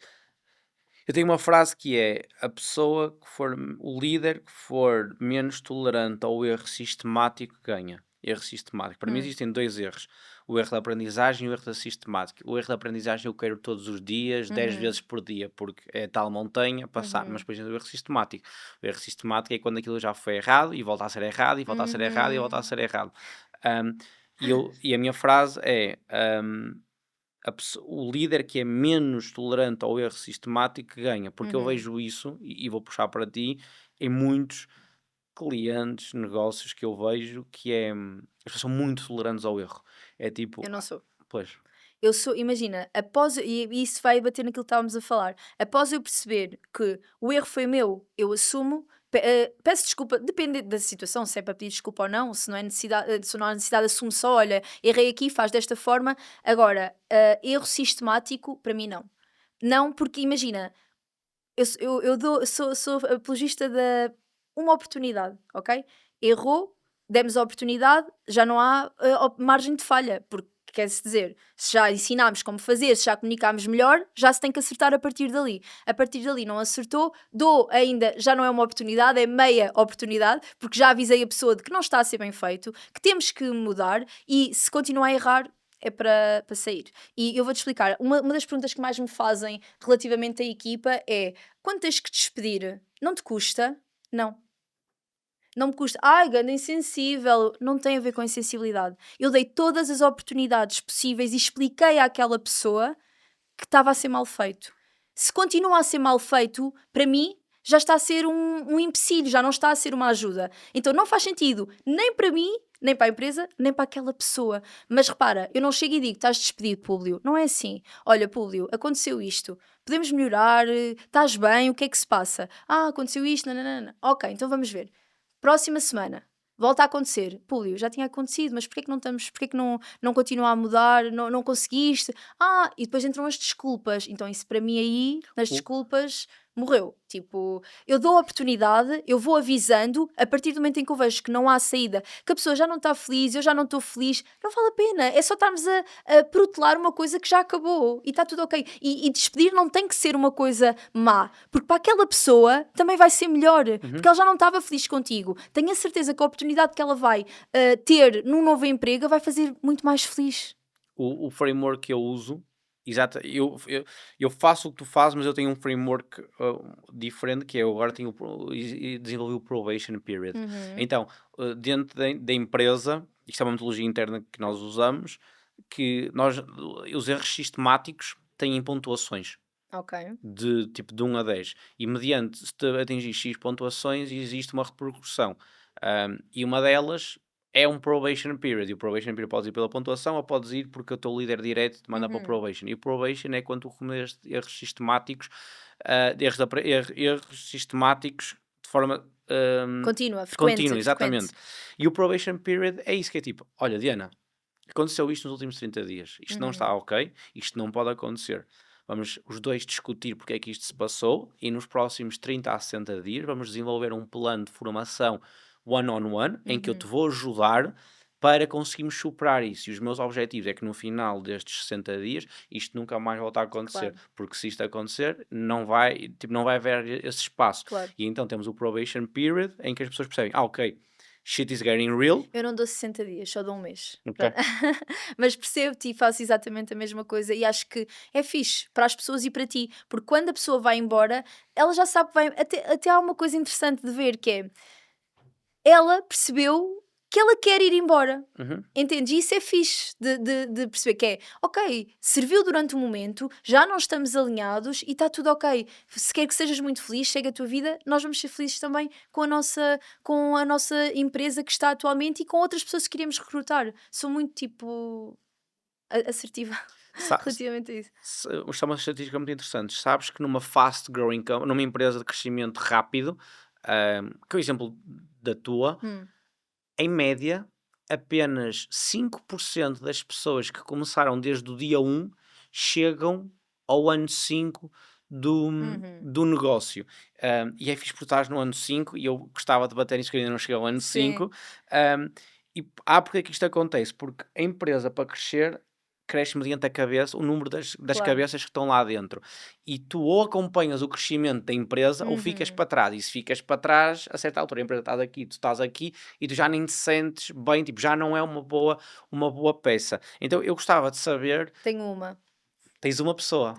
Eu tenho uma frase que é: a pessoa que for, o líder que for menos tolerante ao erro sistemático ganha. Erro sistemático. Para mim Hum, existem dois erros: o erro da aprendizagem e o erro da sistemática. O erro da aprendizagem eu quero todos os dias, 10 uhum, vezes por dia, porque é tal montanha passar. Mas uhum, depois tem o erro sistemático. O erro sistemático é quando aquilo já foi errado e volta a ser errado, e volta a ser errado, e volta a uhum. ser errado. Ahm, e a minha frase é: o líder que é menos tolerante ao erro sistemático ganha, porque eu Uhum. vejo isso, e vou puxar para ti, em muitos clientes, negócios que eu vejo, que é, as pessoas são muito tolerantes ao erro. É tipo, Eu não sou. pois, Eu sou, imagina, e isso vai bater naquilo que estávamos a falar. Após eu perceber que o erro foi meu, eu assumo, peço desculpa, depende da situação, se é para pedir desculpa ou não, se não é necessidade, se não há necessidade, assumo só, olha, errei aqui, faz desta forma. Agora, erro sistemático, para mim não. Não, porque imagina, sou apologista da uma oportunidade, ok? Errou, demos a oportunidade, já não há margem de falha, porque quer-se dizer, se já ensinámos como fazer, se já comunicámos melhor, já se tem que acertar a partir dali. A partir dali não acertou, dou ainda, já não é uma oportunidade, é meia oportunidade, porque já avisei a pessoa de que não está a ser bem feito, que temos que mudar e se continuar a errar, é para sair. E eu vou-te explicar. Uma das perguntas que mais me fazem relativamente à equipa é: quando tens que despedir, não te custa? Não. Não me custa. Ai, ganda insensível. Não tem a ver com insensibilidade. Eu dei todas as oportunidades possíveis e expliquei àquela pessoa que estava a ser mal feito. Se continua a ser mal feito, para mim, já está a ser um empecilho, já não está a ser uma ajuda. Então não faz sentido, nem para mim, nem para a empresa, nem para aquela pessoa. Mas repara, eu não chego e digo: estás despedido, Públio. Não é assim. Olha, Públio, aconteceu isto. Podemos melhorar? Estás bem? O que é que se passa? Ah, aconteceu isto. Nananana. Ok, então vamos ver. Próxima semana. Volta a acontecer. Púlio, já tinha acontecido, mas porquê que não estamos, porquê que não continua a mudar? Não conseguiste? Ah, e depois entram as desculpas. Então isso para mim aí, nas o, desculpas, morreu. Tipo, eu dou a oportunidade, eu vou avisando, a partir do momento em que eu vejo que não há saída, que a pessoa já não está feliz, eu já não estou feliz, não vale a pena. É só estarmos a protelar uma coisa que já acabou e está tudo ok. E despedir não tem que ser uma coisa má, porque para aquela pessoa também vai ser melhor, porque uhum. ela já não estava feliz contigo. Tenho a certeza que a oportunidade que ela vai ter num novo emprego a vai fazer muito mais feliz. O framework que eu uso, exato, eu faço o que tu fazes, mas eu tenho um framework diferente, que é eu agora tenho e desenvolvi o probation period. Uhum. Então, dentro da empresa, isto é uma metodologia interna que nós usamos, que nós, os erros sistemáticos têm pontuações Ok. de tipo de 1 a 10, e mediante se te atingir X pontuações existe uma repercussão. E uma delas é um probation period, e o probation period podes ir pela pontuação ou podes ir porque o teu líder direto te manda para o Uhum. probation, e o probation é quando tu cometes erros sistemáticos, erros sistemáticos de forma Continua, contínua, frequente, frequente. exatamente. E o probation period é isso, que é tipo, olha Diana, aconteceu isto nos últimos 30 dias. Isto não Uhum. está ok. Isto não pode acontecer. Vamos os dois discutir porque é que isto se passou e nos próximos 30 a 60 dias vamos desenvolver um plano de formação one-on-one, em que eu te vou ajudar para conseguirmos superar isso. E os meus objetivos é que no final destes 60 dias isto nunca mais volta a acontecer. Claro. Porque se isto acontecer, não vai haver esse espaço. Claro. E então temos o probation period, em que as pessoas percebem, ok, shit is getting real. Eu não dou 60 dias, só dou um mês. Ok. Mas percebo-te e faço exatamente a mesma coisa e acho que é fixe para as pessoas e para ti, porque quando a pessoa vai embora, ela já sabe que vai. Até há uma coisa interessante de ver que é ela percebeu que ela quer ir embora. Uhum. Entendes? E isso é fixe de perceber que é, ok, serviu durante um momento, já não estamos alinhados e está tudo ok. Se quer que sejas muito feliz, segue a tua vida, nós vamos ser felizes também com a nossa empresa que está atualmente e com outras pessoas que queremos recrutar. Sou muito, tipo, assertiva Sa- relativamente a isso. Isto é uma estatística muito interessante. Sabes que numa fast growing numa empresa de crescimento rápido, que é o exemplo da tua, em média, apenas 5% das pessoas que começaram desde o dia 1 chegam ao ano 5 do negócio. E é fixe por estás no ano 5 e eu gostava de bater nisso que ainda não cheguei ao ano Sim. 5. E porque é que isto acontece? Porque a empresa, para crescer, cresce mediante a cabeça, o número das Claro. cabeças que estão lá dentro. E tu ou acompanhas o crescimento da empresa ou ficas para trás. E se ficas para trás, a certa altura a empresa está aqui, tu estás aqui e tu já nem te sentes bem, tipo, já não é uma boa peça. Então eu gostava de saber, Tenho uma tens uma pessoa.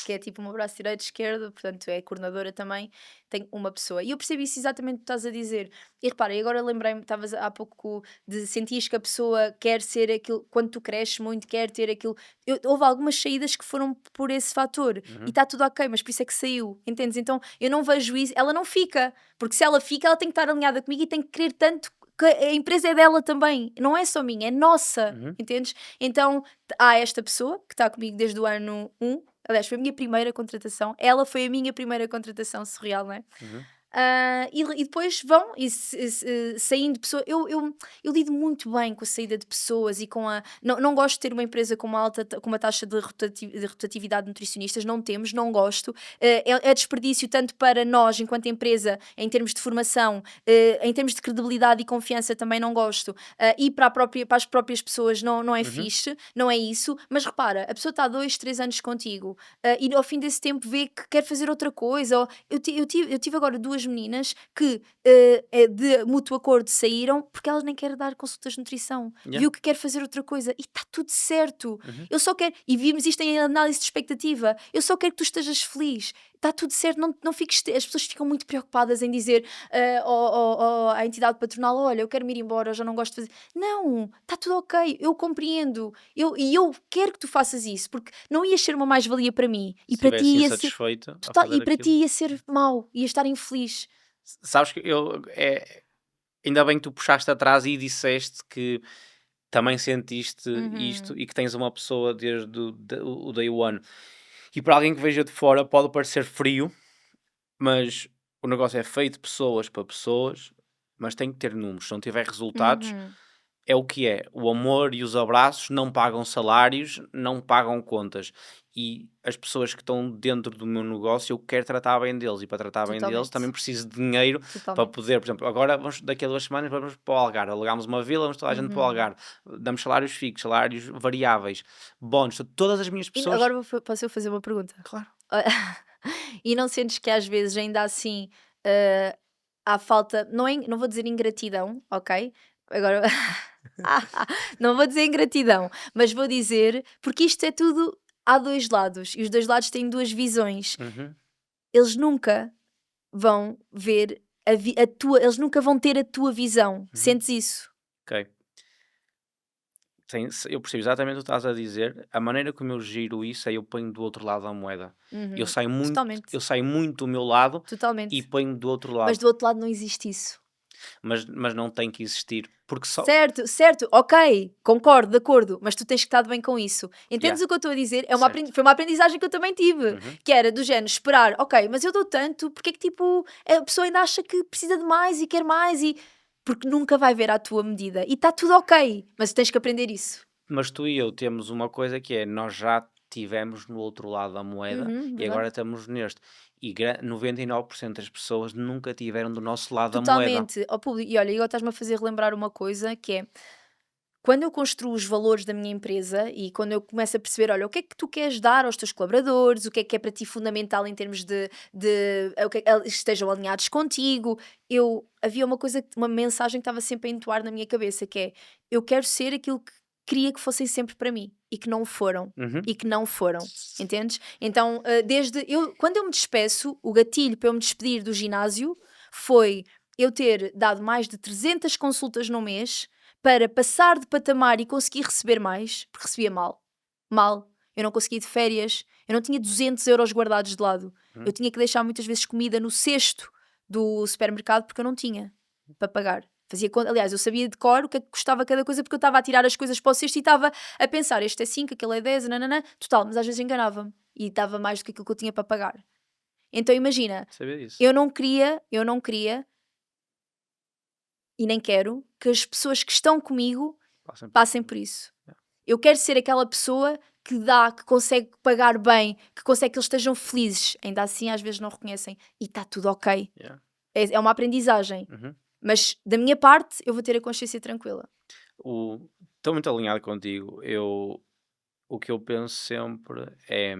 que é tipo o meu braço direito, esquerdo, portanto é coordenadora também, tenho uma pessoa. E eu percebi isso exatamente o que estás a dizer. E repara, e agora lembrei-me, estavas há pouco de sentias que a pessoa quer ser aquilo, quando tu cresces muito, quer ter aquilo. Houve algumas saídas que foram por esse fator e está tudo ok, mas por isso é que saiu, entendes? Então eu não vejo isso, ela não fica, porque se ela fica, ela tem que estar alinhada comigo e tem que querer tanto que a empresa é dela também, não é só minha, é nossa, entendes? Então há esta pessoa que está comigo desde o ano 1. Aliás, foi a minha primeira contratação. Ela foi a minha primeira contratação surreal, não é? E depois vão saindo pessoas. Eu lido muito bem com a saída de pessoas e com a. Não gosto de ter uma empresa com uma taxa de rotatividade de nutricionistas. Não temos, não gosto. É desperdício tanto para nós, enquanto empresa, em termos de formação, em termos de credibilidade e confiança, também não gosto. E para as próprias pessoas não é fixe, não é isso. Mas repara, a pessoa está há 2, 3 anos contigo e ao fim desse tempo vê que quer fazer outra coisa. Ou, eu tive agora 2 meninas que de mútuo acordo saíram porque elas nem querem dar consultas de nutrição. Yeah. Viu que quer fazer outra coisa e está tudo certo. Eu só quero, e vimos isto em análise de expectativa, eu só quero que tu estejas feliz. Está tudo certo, não fiques. As pessoas ficam muito preocupadas em dizer à entidade patronal: olha, eu quero me ir embora, eu já não gosto de fazer. Não, está tudo ok, eu compreendo. E eu quero que tu faças isso, porque não ias ser uma mais-valia para mim. E Se para ti estivesse ia ser. insatisfeito a Total, fazer e para aquilo. ti ia ser mau, ia estar infeliz. Sabes que ainda bem que tu puxaste atrás e disseste que também sentiste isto e que tens uma pessoa desde o day one. E para alguém que veja de fora pode parecer frio, mas o negócio é feito de pessoas para pessoas, mas tem que ter números. Se não tiver resultados, é o que é. O amor e os abraços não pagam salários, não pagam contas. E as pessoas que estão dentro do meu negócio, eu quero tratar bem deles. E para tratar bem deles, Totalmente. também preciso de dinheiro para Totalmente. poder, por exemplo, agora daqui a 2 semanas vamos para o Algarve. Alugámos uma vila, vamos toda a gente para o Algarve. Damos salários fixos, salários variáveis, bónus. Todas as minhas E pessoas... agora posso eu fazer uma pergunta? Claro. E não sentes que às vezes ainda assim há falta, não vou dizer ingratidão, ok? Agora não vou dizer ingratidão, mas vou dizer, porque isto é tudo, há 2 lados e os 2 lados têm 2 visões. Eles nunca vão ver eles nunca vão ter a tua visão. Sentes isso? Ok. Eu percebo exatamente o que estás a dizer. A maneira como eu giro isso é eu ponho do outro lado da moeda. Eu saio muito do meu lado Totalmente. e ponho do outro lado. Mas do outro lado não existe isso. Mas não tem que existir. Porque só... Certo, ok, concordo, de acordo, mas tu tens que estar bem com isso. Entendes o que eu estou a dizer? Certo. Foi uma aprendizagem que eu também tive, que era do género, esperar, ok, mas eu dou tanto, porque é que tipo, a pessoa ainda acha que precisa de mais e quer mais e... Porque nunca vai ver à tua medida. E está tudo ok, mas tens que aprender isso. Mas tu e eu temos uma coisa que é, nós já tivemos no outro lado da moeda e Verdade. agora estamos neste. E 99% das pessoas nunca tiveram do nosso lado da moeda. Totalmente. Ó, público, e olha, agora estás-me a fazer relembrar uma coisa que é quando eu construo os valores da minha empresa e quando eu começo a perceber, olha, o que é que tu queres dar aos teus colaboradores, o que é para ti fundamental em termos de o que estejam alinhados contigo, havia uma coisa, uma mensagem que estava sempre a entoar na minha cabeça, que é, eu quero ser aquilo que queria que fossem sempre para mim e que não foram. Uhum. E que não foram, entendes? Então, quando eu me despeço, o gatilho para eu me despedir do ginásio foi eu ter dado mais de 300 consultas no mês para passar de patamar e conseguir receber mais, porque recebia mal, eu não conseguia ir de férias, eu não tinha 200 euros guardados de lado, eu tinha que deixar muitas vezes comida no cesto do supermercado porque eu não tinha para pagar. Fazia conta, aliás, eu sabia de cor o que é que custava cada coisa porque eu estava a tirar as coisas para o cesto e estava a pensar, este é 5, aquele é 10, nananã, total, mas às vezes enganava-me e estava mais do que aquilo que eu tinha para pagar. Então imagina, Sabia disso. eu não queria e nem quero que as pessoas que estão comigo passem por isso. Eu quero ser aquela pessoa que dá, que consegue pagar bem, que consegue que eles estejam felizes. Ainda assim, às vezes não reconhecem. E está tudo ok. Yeah. É uma aprendizagem. Uhum. Mas, da minha parte, eu vou ter a consciência tranquila. Estou muito alinhado contigo. O que eu penso sempre é...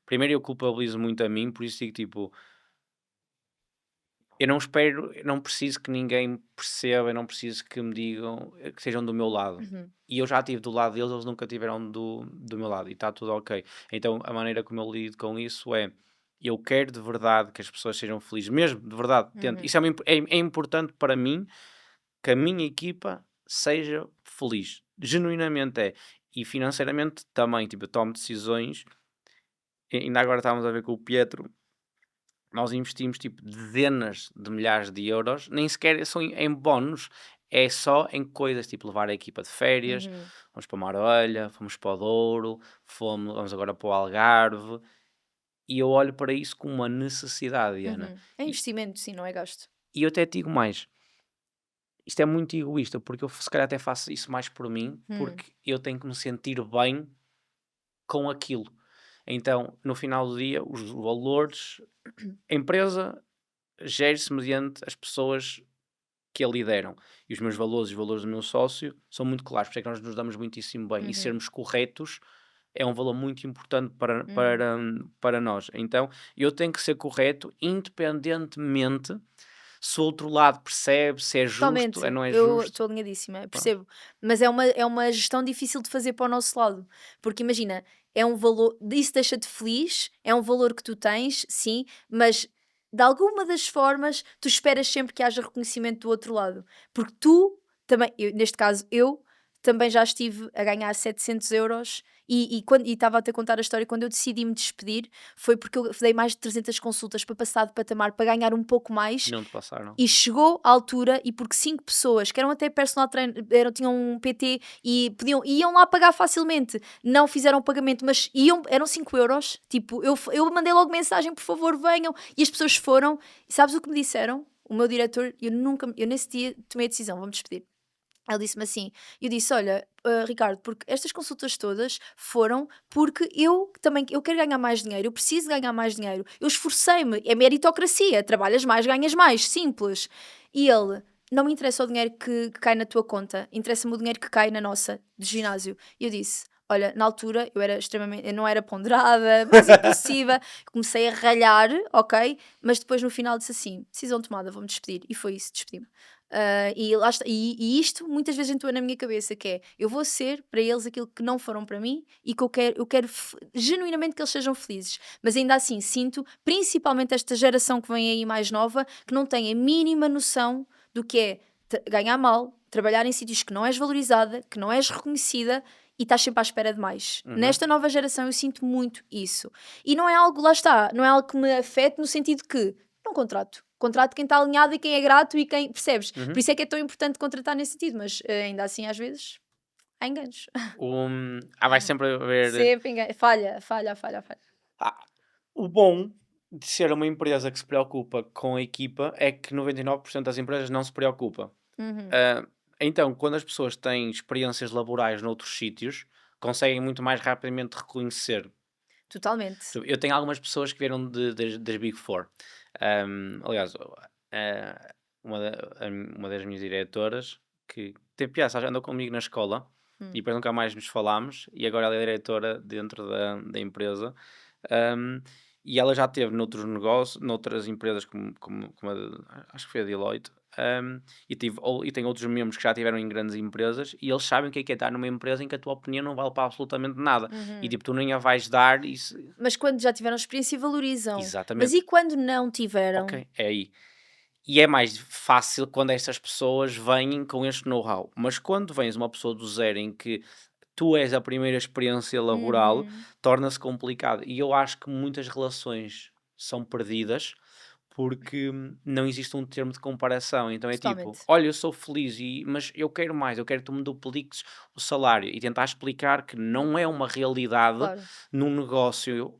Primeiro eu culpabilizo muito a mim, por isso digo tipo... Eu não preciso que ninguém perceba, eu não preciso que me digam, que sejam do meu lado. E eu já estive do lado deles, eles nunca tiveram do meu lado, e está tudo ok. Então a maneira como eu lido com isso é, eu quero de verdade que as pessoas sejam felizes, mesmo, de verdade. Isso é importante para mim, que a minha equipa seja feliz. Genuinamente é. E financeiramente também, tipo, eu tomo decisões, ainda agora estávamos a ver com o Pietro, nós investimos tipo dezenas de milhares de euros, nem sequer são em bónus, é só em coisas tipo levar a equipa de férias, vamos para Marolha, fomos para o Douro, vamos agora para o Algarve, e eu olho para isso como uma necessidade, Diana. É investimento, sim, não é gasto. E eu até te digo mais, isto é muito egoísta, porque eu se calhar até faço isso mais por mim, porque eu tenho que me sentir bem com aquilo. Então, no final do dia, os valores, a empresa gere-se mediante as pessoas que a lideram. E os meus valores e os valores do meu sócio são muito claros, porque é que nós nos damos muitíssimo bem. E sermos corretos é um valor muito importante para nós. Então, eu tenho que ser correto, independentemente se o outro lado percebe, se é Totalmente, justo, não é eu justo. estou alinhadíssima, percebo. Mas é uma gestão difícil de fazer para o nosso lado. Porque imagina, é um valor, isso deixa-te feliz, é um valor que tu tens, sim, mas de alguma das formas tu esperas sempre que haja reconhecimento do outro lado. Porque tu, também, neste caso eu, também já estive a ganhar 700 euros e estava a te contar a história, quando eu decidi me despedir, foi porque eu dei mais de 300 consultas para passar de patamar, para ganhar um pouco mais. Não te passaram. E chegou à altura, e porque 5 pessoas, que eram até personal trainer, tinham um PT e iam lá pagar facilmente, não fizeram o pagamento, mas eram 5 euros. Tipo, eu mandei logo mensagem, por favor, venham. E as pessoas foram. E sabes o que me disseram? O meu diretor, eu nesse dia tomei a decisão, vou-me despedir. Ele disse-me assim, eu disse, olha, Ricardo, porque estas consultas todas foram porque eu quero ganhar mais dinheiro, eu preciso ganhar mais dinheiro, eu esforcei-me, é meritocracia, trabalhas mais, ganhas mais, simples. E ele, não me interessa o dinheiro que cai na tua conta, interessa-me o dinheiro que cai na nossa, do ginásio. E eu disse, olha, na altura eu não era ponderada, mais impulsiva, comecei a ralhar, ok? Mas depois no final disse assim, decisão tomada, vou-me despedir. E foi isso, despedi-me. E, lá está, e isto muitas vezes entrou na minha cabeça, que é, eu vou ser para eles aquilo que não foram para mim e que eu quero genuinamente que eles sejam felizes, mas ainda assim sinto, principalmente esta geração que vem aí mais nova, que não tem a mínima noção do que é ganhar mal, trabalhar em sítios que não és valorizada, que não és reconhecida e estás sempre à espera de mais. Nesta nova geração eu sinto muito isso. E não é algo, lá está, não é algo que me afete no sentido que, não contrato quem está alinhado e quem é grato e quem, percebes? Por isso é que é tão importante contratar nesse sentido, mas ainda assim às vezes há enganos. Vai sempre haver... Sempre engano. Falha. O bom de ser uma empresa que se preocupa com a equipa é que 99% das empresas não se preocupa. Então, quando as pessoas têm experiências laborais noutros sítios, conseguem muito mais rapidamente reconhecer. Totalmente. Eu tenho algumas pessoas que vieram das Big Four. Aliás, uma das minhas diretoras, que tem piada, já andou comigo na escola e Hum. depois nunca mais nos falámos, e agora ela é diretora dentro da empresa. Um, e ela já teve noutros negócios, noutras empresas, acho que foi a Deloitte. E tem outros membros que já tiveram em grandes empresas e eles sabem o que é estar numa empresa em que a tua opinião não vale para absolutamente nada. E Uhum. tipo, tu nem a vais dar isso. Mas quando já tiveram experiência, valorizam. Mas Exatamente. e quando não tiveram? Ok, é aí. E é mais fácil quando estas pessoas vêm com este know-how. Mas quando vens uma pessoa do zero em que tu és a primeira experiência laboral, Uhum. torna-se complicado. E eu acho que muitas relações são perdidas porque não existe um termo de comparação. Então é tipo, Totalmente. olha, eu sou feliz, mas eu quero mais, eu quero que tu me dupliques o salário e tentar explicar que não é uma realidade Claro. num negócio,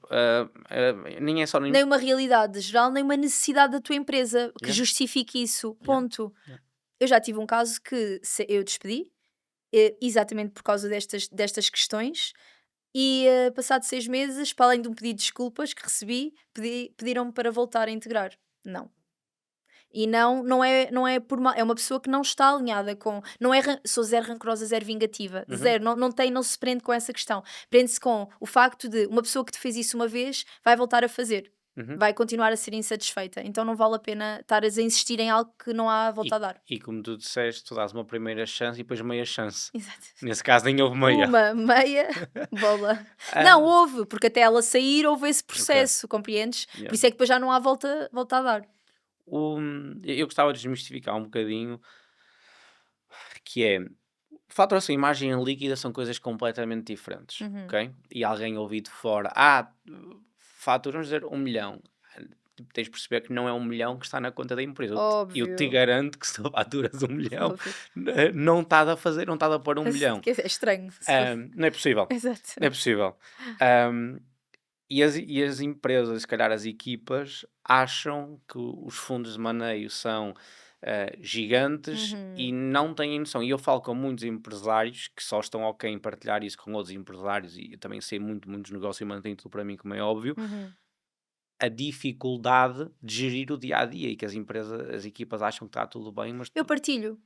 nem é só no. Nem uma realidade geral, nem uma necessidade da tua empresa que Yeah, justifique isso. yeah, Ponto. yeah. Eu já tive um caso que eu despedi, exatamente por causa destas questões, e passado 6 meses, para além de um pedido de desculpas que recebi, pediram-me para voltar a integrar. Não. E não é por mal, é uma pessoa que não está alinhada com, não é, sou zero rancorosa, zero vingativa, Uhum, zero, não se prende com essa questão, prende-se com o facto de uma pessoa que te fez isso uma vez, vai voltar a fazer, uhum. vai continuar a ser insatisfeita, então não vale a pena estares a insistir em algo que não há volta a dar. E como tu disseste, tu dás uma primeira chance e depois meia chance. Exato. Nesse caso nem houve meia. Uma, meia, bola. Ah, Não, houve, porque até ela sair houve esse ok, processo, compreendes? Por yeah. isso é que depois já não há volta a dar. Eu gostava de desmistificar um bocadinho, que é, faturação e imagem líquida são coisas completamente diferentes, Uhum. ok? E alguém ouvir de fora, vamos dizer 1 milhão. Tipo, tens de perceber que não é 1 milhão que está na conta da empresa. Eu te Óbvio, garanto que se tu faturas 1 milhão, óbvio. não estás a fazer, não estás a pôr 1 milhão. Que é estranho. Se fosse. Não é possível. Exato. Não é possível. Ahm, e as empresas, se calhar as equipas, acham que os fundos de maneio são gigantes e Uhum, não têm noção. E eu falo com muitos empresários que só estão ok em partilhar isso com outros empresários, e eu também sei muitos negócios e mantenho tudo para mim, como é óbvio, uhum. a dificuldade de gerir o dia a dia e que as equipas acham que está tudo bem, mas Eu partilho.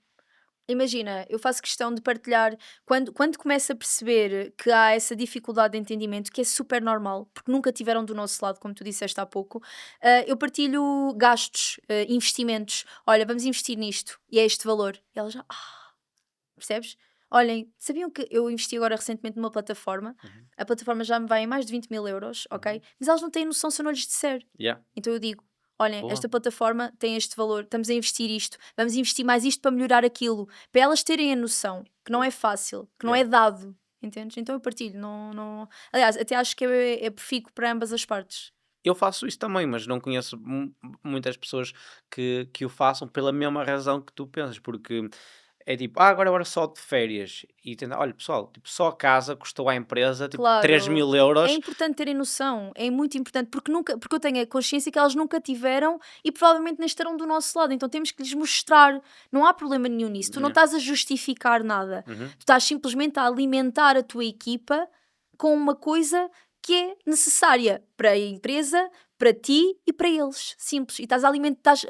Imagina, eu faço questão de partilhar quando começo a perceber que há essa dificuldade de entendimento, que é super normal, porque nunca tiveram do nosso lado, como tu disseste há pouco, eu partilho gastos, investimentos. Olha, vamos investir nisto e é este valor. E ela já, percebes? Olhem, sabiam que eu investi agora recentemente numa plataforma? Uhum, A plataforma já me vai em mais de 20 000 euros, ok? uhum. Mas elas não têm noção se eu não lhes disser. Yeah, Então eu digo: olhem, boa. esta plataforma tem este valor, estamos a investir isto, vamos investir mais isto para melhorar aquilo, para elas terem a noção que não é fácil, que não Yeah. é dado, entendes? Então eu partilho, não. Aliás, até acho que é profícuo para ambas as partes. Eu faço isso também, mas não conheço muitas pessoas que o façam pela mesma razão que tu pensas, porque é tipo, agora só de férias. E tenta, olha, pessoal, tipo, só a casa custou à empresa tipo 3 Claro, mil é euros. importante terem noção, é muito importante, porque eu tenho a consciência que elas nunca tiveram e provavelmente nem estarão do nosso lado, então temos que lhes mostrar, não há problema nenhum nisso, tu não Yeah. estás a justificar nada, Uhum. tu estás simplesmente a alimentar a tua equipa com uma coisa que é necessária para a empresa, para ti e para eles, simples, e estás a alimentar, estás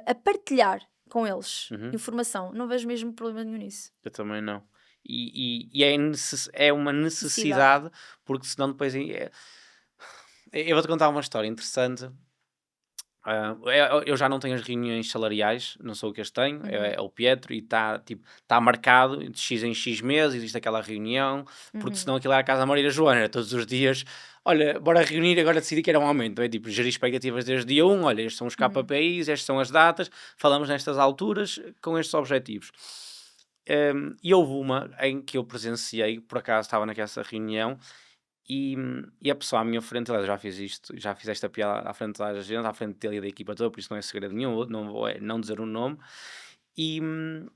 a partilhar com eles Uhum. informação, não vejo mesmo problema nenhum nisso. Eu também não. E é uma Necessidade. necessidade, porque senão depois. Eu vou-te contar uma história interessante. Eu já não tenho as reuniões salariais, não sou o que as tenho, Uhum, é o Pietro e está tipo, tá marcado de X em X meses, existe aquela reunião, porque uhum, senão aquilo era a casa da Maria da Joana, era todos os dias, olha, bora reunir, agora decidi que era um aumento, é tipo, gerir expectativas desde dia 1, olha, estes são os uhum. KPIs, estas são as datas, falamos nestas alturas, com estes objetivos. E houve uma em que eu presenciei, por acaso estava naquela reunião, e a pessoa à minha frente, aliás, já fiz esta piada à frente da gente, à frente dele e da equipa toda, por isso não é segredo nenhum, não vou não dizer o nome. E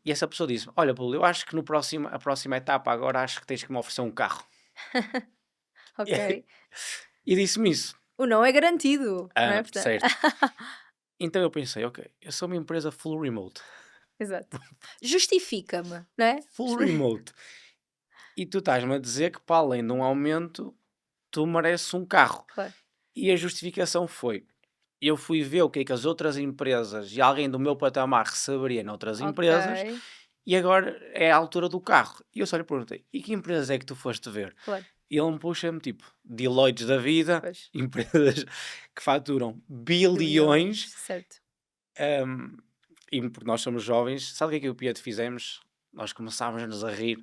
essa pessoa disse: olha, Paulo, eu acho que a próxima etapa agora acho que tens que me oferecer um carro. Ok. E disse-me isso. O não é garantido, não é? Portanto, Certo. Então eu pensei: ok, eu sou uma empresa full remote. exato. Justifica-me, não é? Full remote. E tu estás-me a dizer que para além de um aumento, tu mereces um carro. Claro. E a justificação foi: eu fui ver o que é que as outras empresas e alguém do meu patamar receberia noutras Ok. empresas e agora é a altura do carro. E eu só lhe perguntei: e que empresas é que tu foste ver? Claro. E ele me puxa-me tipo Deloitte da vida, Pois. empresas que faturam Bilhões. bilhões. Certo. hum, e porque nós somos jovens, sabe o que é que o Pietro fizemos? Nós começámos-nos a rir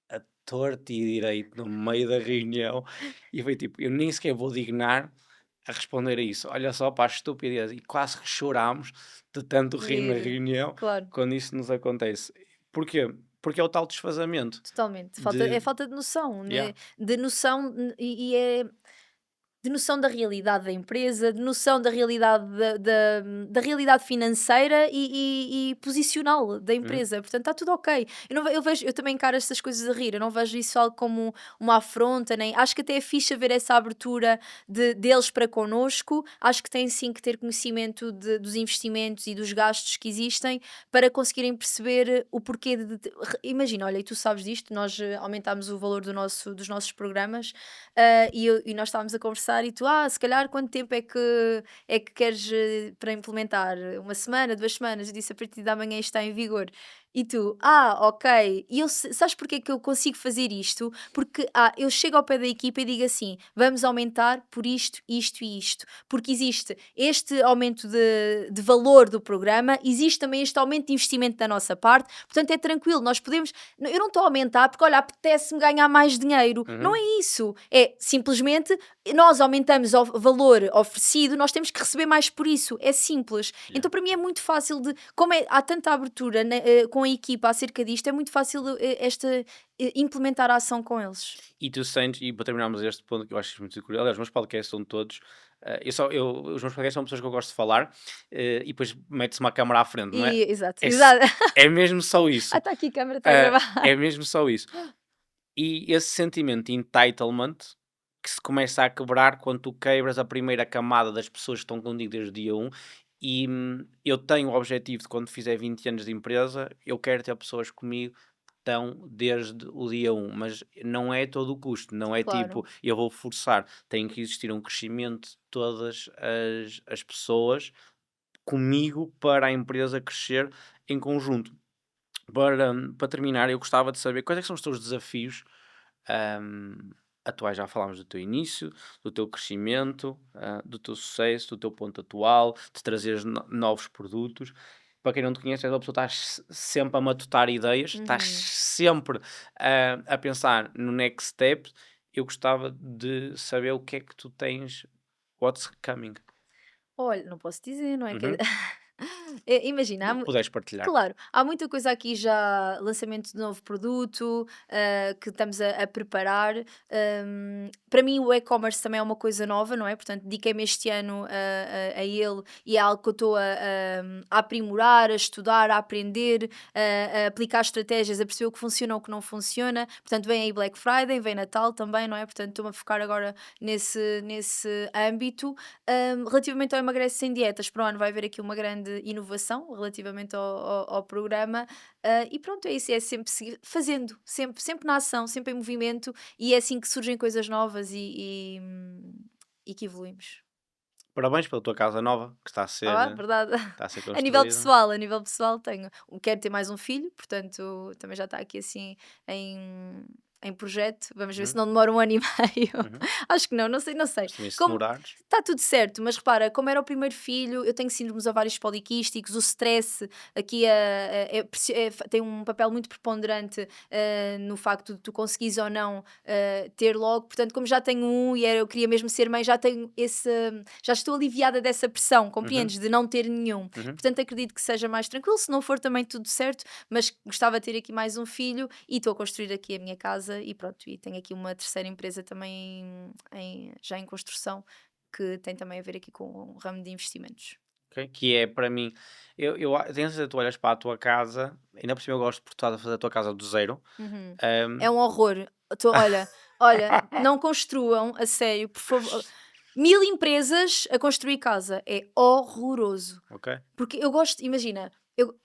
a torto e direito no meio da reunião e foi tipo, eu nem sequer vou dignar a responder a isso. Olha só para a estupidez. E quase que chorámos de tanto rir na Rir. reunião Claro. quando isso nos acontece. Porquê? Porque é o tal desfazamento Totalmente. É de... falta de noção, Yeah. né? De noção e é de noção da realidade da empresa, de noção da realidade da realidade financeira e posicional da Uhum. empresa. Portanto, está tudo ok. Eu vejo, eu também encaro estas coisas a rir. Eu não vejo isso algo como uma afronta, nem acho que até é fixe haver essa abertura deles para connosco. Acho que têm sim que ter conhecimento dos investimentos e dos gastos que existem para conseguirem perceber o porquê imagina, olha, e tu sabes disto, nós aumentámos o valor dos nossos programas. E nós estávamos a conversar e tu, se calhar quanto tempo é que queres para implementar? Uma semana, 2 semanas? Eu disse, a partir da manhã isto está em vigor. E tu, ok. E sabes porque é que eu consigo fazer isto? Porque eu chego ao pé da equipa e digo assim: vamos aumentar por isto, isto e isto. Porque existe este aumento de valor do programa, existe também este aumento de investimento da nossa parte, portanto é tranquilo, nós podemos. Eu não estou a aumentar porque, olha, apetece-me ganhar mais dinheiro. Não é isso. É simplesmente nós aumentamos o valor oferecido, nós temos que receber mais por isso. É simples. Yeah. Então, para mim, é muito fácil como há tanta abertura com a equipa acerca disto, é muito fácil implementar a ação com eles. E tu sentes, e para terminarmos este ponto que eu acho muito curioso, aliás, os meus podcasts são todos, os meus podcasts são pessoas que eu gosto de falar, e depois mete-se uma câmara à frente, não é? Exato, É, exato. é mesmo só isso. Está aqui a câmera, está a gravar. É mesmo só isso. E esse sentimento de entitlement que se começa a quebrar quando tu quebras a primeira camada das pessoas que estão contigo desde o dia 1. E eu tenho o objetivo de quando fizer 20 anos de empresa, eu quero ter pessoas comigo que estão desde o dia 1, mas não é todo o custo, não é Claro. tipo, eu vou forçar, tem que existir um crescimento de todas as pessoas comigo para a empresa crescer em conjunto. Para terminar, eu gostava de saber quais é que são os teus desafios atuais. Já falámos do teu início, do teu crescimento, do teu sucesso, do teu ponto atual, de trazeres novos produtos. Para quem não te conhece, és uma pessoa que estás sempre a matutar ideias, estás sempre a pensar no next step. Eu gostava de saber o que é que tu tens, what's coming. Olha, não posso dizer, não é? Uhum. Imagina, O que puderes partilhar. claro, há muita coisa aqui já, lançamento de novo produto, que estamos a preparar. Para mim o e-commerce também é uma coisa nova, não é? Portanto, dediquei-me este ano a ele e é algo que eu estou a aprimorar, a estudar, a aprender, a aplicar estratégias, a perceber o que funciona ou o que não funciona. Portanto, vem aí Black Friday, vem Natal também, não é? Portanto, estou-me a focar agora nesse âmbito. Relativamente ao Emagrece Sem Dietas, para o ano vai haver aqui uma grande inovação relativamente ao programa. E pronto, é isso, é sempre seguir, fazendo, sempre na ação, sempre em movimento, e é assim que surgem coisas novas e que evoluímos. Parabéns pela tua casa nova, que está a ser, Verdade. está a ser A nível construída. pessoal quero ter mais um filho, portanto também já está aqui assim em projeto. Vamos ver se Uhum, não demora 1 ano e meio. uhum. Acho que não, não sei, não sei. Mas também se Como, demorares. está tudo certo, mas repara, como era o primeiro filho, eu tenho síndromes ovários poliquísticos, o stress aqui tem um papel muito preponderante no facto de tu conseguires ou não ter logo. Portanto, como já tenho e eu queria mesmo ser mãe, já estou aliviada dessa pressão, compreendes? Uhum, De não ter nenhum. uhum. Portanto, acredito que seja mais tranquilo, se não for também tudo certo, mas gostava de ter aqui mais um filho e estou a construir aqui a minha casa e pronto, e tenho aqui uma terceira empresa também já em construção, que tem também a ver aqui com um ramo de investimentos. Ok? Que é para mim, tenho certeza que tu olhas para a tua casa, ainda por cima eu gosto por tu estás a fazer a tua casa do zero. Uhum. ahm, É um horror. Olha, não construam, a sério, por favor. 1000 empresas a construir casa. É horroroso. ok? Porque eu gosto, imagina,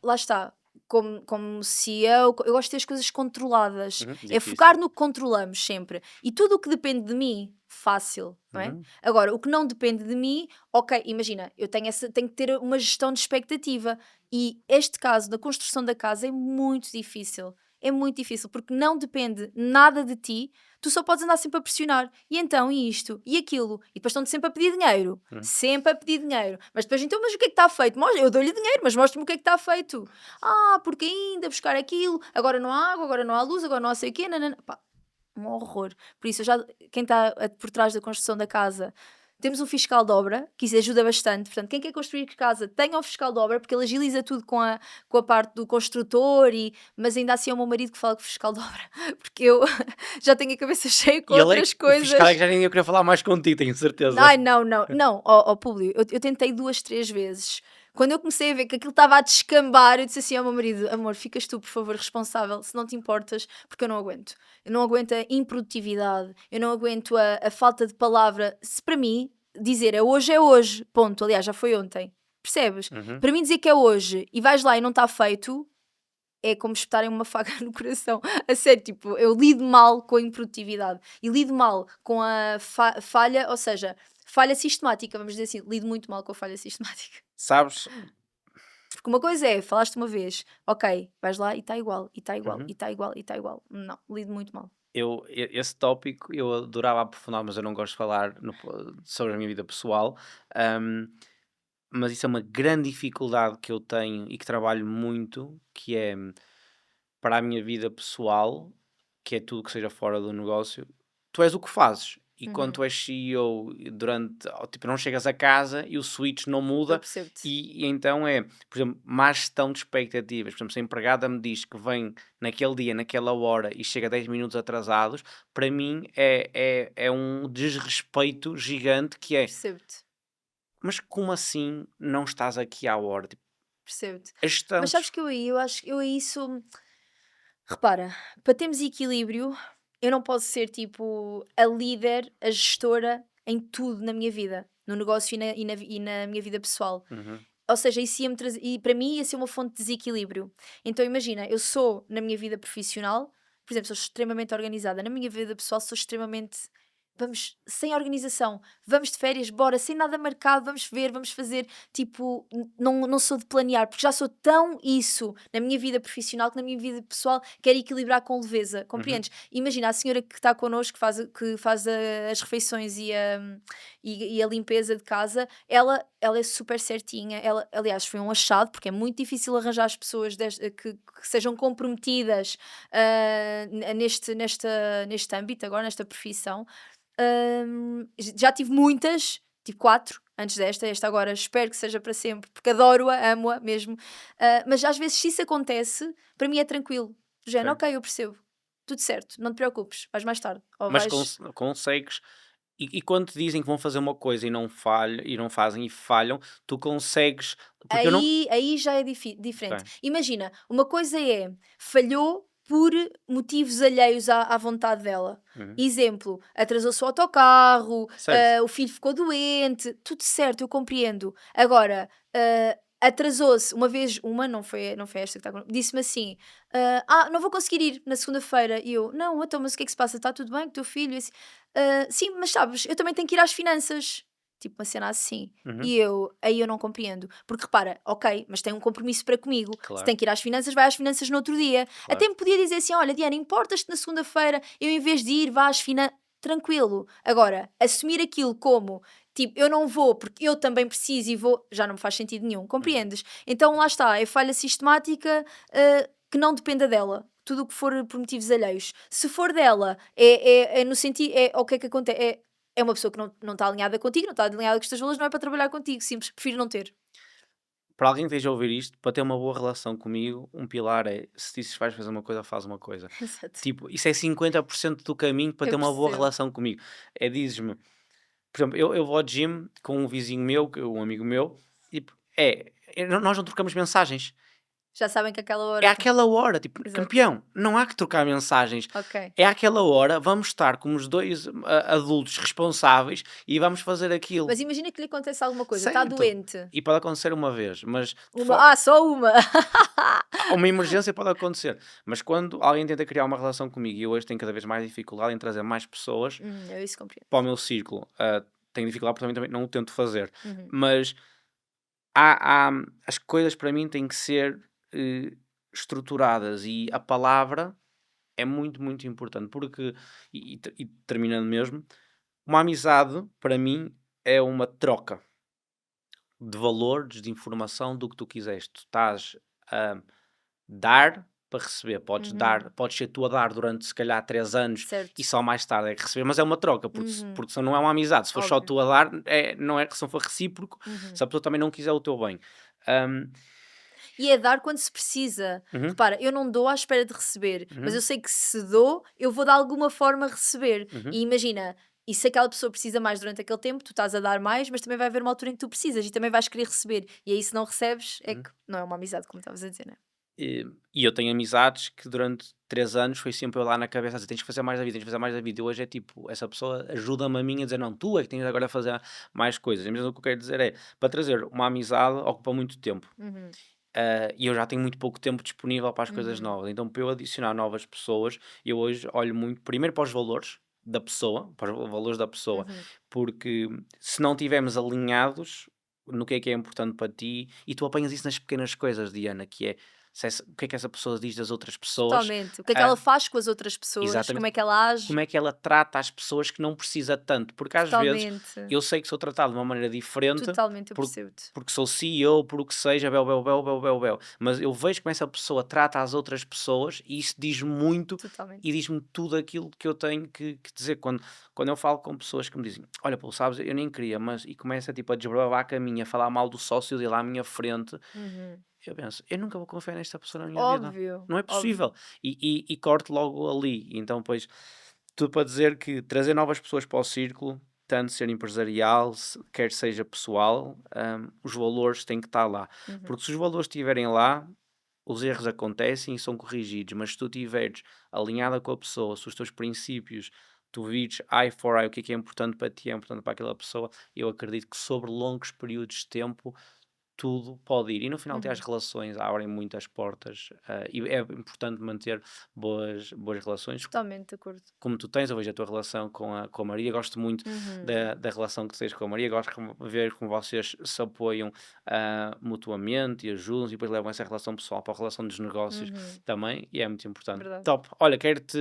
lá está. como CEO, eu gosto de ter as coisas controladas. É Difícil. focar no que controlamos sempre. E tudo o que depende de mim, fácil, não é? Agora, o que não depende de mim, ok, imagina, eu tenho que ter uma gestão de expectativa. E este caso da construção da casa é muito difícil. É muito difícil, porque não depende nada de ti, tu só podes andar sempre a pressionar. E então, e isto, e aquilo. E depois estão-te sempre a pedir dinheiro. Sempre a pedir dinheiro. Mas depois, então, mas o que é que está feito? Eu dou-lhe dinheiro, mas mostra-me o que é que está feito. Porque ainda buscar aquilo, agora não há água, agora não há luz, agora não há sei o quê. Nanana. Pá, um horror. Por isso, quem está por trás da construção da casa, temos um fiscal de obra, que isso ajuda bastante. Portanto, quem quer construir casa, tenha um fiscal de obra, porque ele agiliza tudo com a parte do construtor, mas ainda assim é o meu marido que fala com o fiscal de obra, porque eu já tenho a cabeça cheia com E outras o coisas. fiscal é que já nem eu queria falar mais contigo, tenho certeza. Ai, não, Públio, eu tentei 2, 3 vezes. Quando eu comecei a ver que aquilo estava a descambar, eu disse assim ao meu marido: amor, ficas tu, por favor, responsável, se não te importas, porque eu não aguento. Eu não aguento a improdutividade, eu não aguento a falta de palavra. Se para mim, dizer é hoje, ponto. Aliás, já foi ontem. Percebes? Para mim dizer que é hoje e vais lá e não está feito, é como espetarem uma faca no coração. A sério, tipo, eu lido mal com a improdutividade e lido mal com a falha, ou seja, falha sistemática, vamos dizer assim, lido muito mal com a falha sistemática. Sabes? Porque uma coisa é, falaste uma vez, ok, vais lá e está igual, e está igual, e está igual, e está igual. Não, lido muito mal. Esse tópico eu adorava aprofundar, mas eu não gosto de falar sobre a minha vida pessoal. Mas isso é uma grande dificuldade que eu tenho e que trabalho muito, que é para a minha vida pessoal, que é tudo que seja fora do negócio, tu és o que fazes. E quando tu és CEO, tipo, não chegas a casa e o switch não Eu muda, percebo-te. e então por exemplo, má gestão de expectativas. Por exemplo, se a empregada me diz que vem naquele dia, naquela hora e chega 10 minutos atrasados, para mim é um desrespeito gigante que é, Percebo-te. mas como assim não estás aqui à hora? Tipo, Percebo-te. a gestão Mas sabes que eu acho que eu aí isso. Repara, para termos equilíbrio, eu não posso ser tipo a líder, a gestora em tudo na minha vida, no negócio e na minha vida pessoal. Uhum. Ou seja, isso ia-me trazer, e para mim ia ser uma fonte de desequilíbrio. Então imagina, eu sou na minha vida profissional, por exemplo, sou extremamente organizada, na minha vida pessoal sou extremamente. Vamos sem organização, vamos de férias, bora, sem nada marcado, vamos ver, vamos fazer, tipo, não sou de planear, porque já sou tão isso na minha vida profissional que na minha vida pessoal quero equilibrar com leveza, compreendes? Imagina a senhora que está connosco, que faz as refeições e a limpeza de casa, ela é super certinha, ela, aliás, foi um achado, porque é muito difícil arranjar as pessoas que sejam comprometidas neste âmbito, agora, nesta profissão. Já tive muitas, tive 4 antes esta agora espero que seja para sempre, porque adoro-a, amo-a mesmo. Mas às vezes, se isso acontece, para mim é tranquilo. Do género, Ok. ok, eu percebo, tudo certo, não te preocupes, vais mais tarde. Ou Mas vais... consegues, e quando te dizem que vão fazer uma coisa e não fazem e falham, tu consegues, porque eu não. Aí já é diferente. Ok. Imagina, uma coisa é falhou por motivos alheios à vontade dela. Uhum. Exemplo, atrasou-se o autocarro, Certo. o filho ficou doente, tudo certo, eu compreendo. Agora, atrasou-se uma vez, não foi esta que está disse-me assim: não vou conseguir ir na segunda-feira. E eu, não, então, mas o que é que se passa? Está tudo bem com o teu filho? E assim, sim, mas sabes, eu também tenho que ir às finanças. Tipo uma cena assim. Uhum. E aí eu não compreendo. Porque repara, ok, mas tem um compromisso para comigo. Se Claro. tem que ir às finanças, vai às finanças no outro dia. Claro. Até me podia dizer assim: olha, Diana, importas-te na segunda-feira, eu em vez de ir, vá às finanças. Tranquilo. Agora, assumir aquilo como tipo, eu não vou porque eu também preciso e vou, já não me faz sentido nenhum. Compreendes? Então lá está, é falha sistemática que não dependa dela. Tudo o que for por motivos alheios. Se for dela, é no sentido. O que é que acontece? É uma pessoa que não está alinhada contigo, não está alinhada com os teus valores, não é para trabalhar contigo, simples, prefiro não ter. Para alguém que esteja a ouvir isto, para ter uma boa relação comigo, um pilar é, se dizes que vais fazer uma coisa, faz uma coisa. Exato. Tipo, isso é 50% do caminho para Eu ter uma boa percebo. relação comigo. É dizes-me, por exemplo, eu vou ao gym com um vizinho meu, um amigo meu, tipo, nós não trocamos mensagens. Já sabem que aquela hora. É àquela hora, tipo, Exato. campeão, não há que trocar mensagens. Ok. É àquela hora, vamos estar como os dois adultos responsáveis e vamos fazer aquilo. Mas imagina que lhe acontece alguma coisa, está Certo. doente. E pode acontecer uma vez, mas Só uma. uma emergência pode acontecer, mas quando alguém tenta criar uma relação comigo e eu hoje tenho cada vez mais dificuldade em trazer mais pessoas Eu isso compreendo. para o meu círculo, tenho dificuldade porque também não o tento fazer, Uhum. mas as coisas para mim têm que ser estruturadas e a palavra é muito, muito importante, porque, e terminando mesmo, uma amizade para mim é uma troca de valores, de informação, do que tu quiseres. Tu estás a dar para receber. Podes Uhum. dar, podes ser tu a dar durante se calhar 3 anos e Certo. só mais tarde é que receber, mas é uma troca, porque, Uhum. porque senão não é uma amizade. Se for só Óbvio. tu a dar, não é, se não for recíproco, Uhum. se a pessoa também não quiser o teu bem. Ahm, E é dar quando se precisa. uhum, Repara, eu não dou à espera de receber, mas eu uhum, sei que se dou, eu vou de alguma forma receber. uhum, E imagina, e se aquela pessoa precisa mais durante aquele tempo, tu estás a dar mais, mas também vai haver uma altura em que tu precisas e também vais querer receber. E aí, se não recebes, é uhum. que não é uma amizade, como estavas a dizer, né? E eu tenho amizades que durante 3 anos foi sempre eu lá na cabeça a dizer: tens que fazer mais da vida, tens que fazer mais da vida. E hoje é tipo, essa pessoa ajuda-me a mim a dizer: não, tu é que tens agora a fazer mais coisas. E mesmo o que eu quero dizer é: para trazer uma amizade ocupa muito tempo. Uhum. E eu já tenho muito pouco tempo disponível para as coisas Uhum. novas. Então, para eu adicionar novas pessoas, eu hoje olho muito primeiro para os valores da pessoa, para os valores da pessoa, Uhum. porque se não estivermos alinhados no que é importante para ti, e tu apanhas isso nas pequenas coisas, Diana, que é o que é que essa pessoa diz das outras pessoas, Totalmente. O que é que ela ah, faz com as outras pessoas? Como exatamente, é que ela age? como é que ela trata as pessoas que não precisa tanto, porque às vezes Totalmente. eu sei que sou tratado de uma maneira diferente Totalmente, eu por- percebo-te. porque sou CEO, por o que seja, bel, bel, bel, bel, bel, bel. Mas eu vejo como essa pessoa trata as outras pessoas e isso diz-me muito e Totalmente. diz-me tudo aquilo que eu tenho que dizer. Quando eu falo com pessoas que me dizem: olha, pô, sabes, eu nem queria, mas e começa tipo a desbravar a minha, a falar mal do sócio dele à minha frente, Uhum. eu penso: eu nunca vou confiar nesta pessoa na minha vida. Óbvio, Não é óbvio. possível. E corto logo ali. Então, pois, tudo para dizer que trazer novas pessoas para o círculo, tanto ser empresarial, quer seja pessoal, os valores têm que estar lá. Uhum. Porque se os valores estiverem lá, os erros acontecem e são corrigidos. Mas se tu estiveres alinhada com a pessoa, se os teus princípios, tu vires eye for eye, o que é importante para ti, é importante para aquela pessoa, eu acredito que sobre longos períodos de tempo tudo pode ir. E no final até as Uhum. relações abrem muitas portas, e é importante manter boas relações, Totalmente de acordo. como tu tens. Eu vejo a tua relação com a Maria, gosto muito Uhum. da relação que tu tens com a Maria, gosto de ver como vocês se apoiam mutuamente e ajudam, e depois levam essa relação pessoal para a relação dos negócios Uhum. também, e é muito importante. Verdade. Top! Olha, quero-te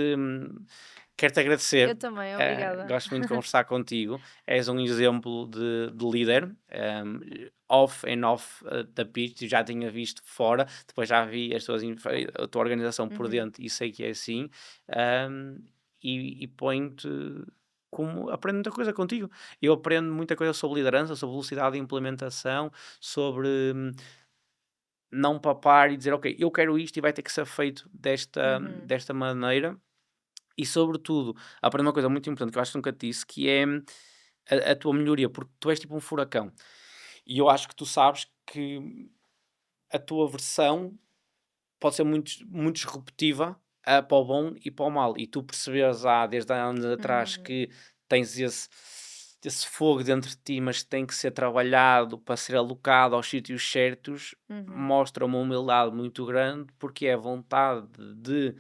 Eu agradecer. também, obrigada. Gosto muito de conversar contigo. És um exemplo de líder, off and off da pitch. Eu já tinha visto fora, depois já vi a tua organização por Uhum. dentro e sei que é assim. um, e ponho-te como aprendo muita coisa contigo. Eu aprendo muita coisa sobre liderança, sobre velocidade de implementação, sobre não papar e dizer, ok, eu quero isto e vai ter que ser feito desta, Uhum. desta maneira. E sobretudo, aprendo uma coisa muito importante que eu acho que nunca te disse, que é a tua melhoria, porque tu és tipo um furacão. E eu acho que tu sabes que a tua versão pode ser muito, muito disruptiva, para o bom e para o mal. E tu percebes desde há anos atrás Uhum. que tens esse fogo dentro de ti, mas que tem que ser trabalhado para ser alocado aos sítios certos, Uhum. mostra uma humildade muito grande, porque é vontade de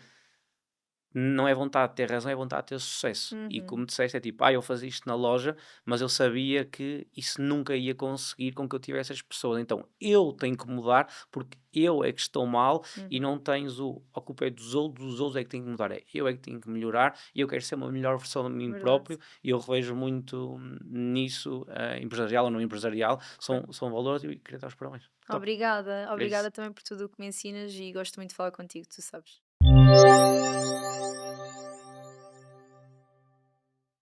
não é vontade de ter razão, é vontade de ter sucesso. E Uhum. como disseste, é tipo, eu fazia isto na loja, mas eu sabia que isso nunca ia conseguir com que eu tivesse as pessoas. Então eu tenho que mudar porque eu é que estou mal e Uhum. não tens a culpa é dos outros é que tenho que mudar. É eu é que tenho que melhorar e eu quero ser uma melhor versão de mim Verdade. próprio e eu revejo muito nisso, empresarial ou não empresarial, Claro. são valores e queria dar os parabéns. Top, Obrigada. é isso. Obrigada também por tudo o que me ensinas e gosto muito de falar contigo, tu sabes.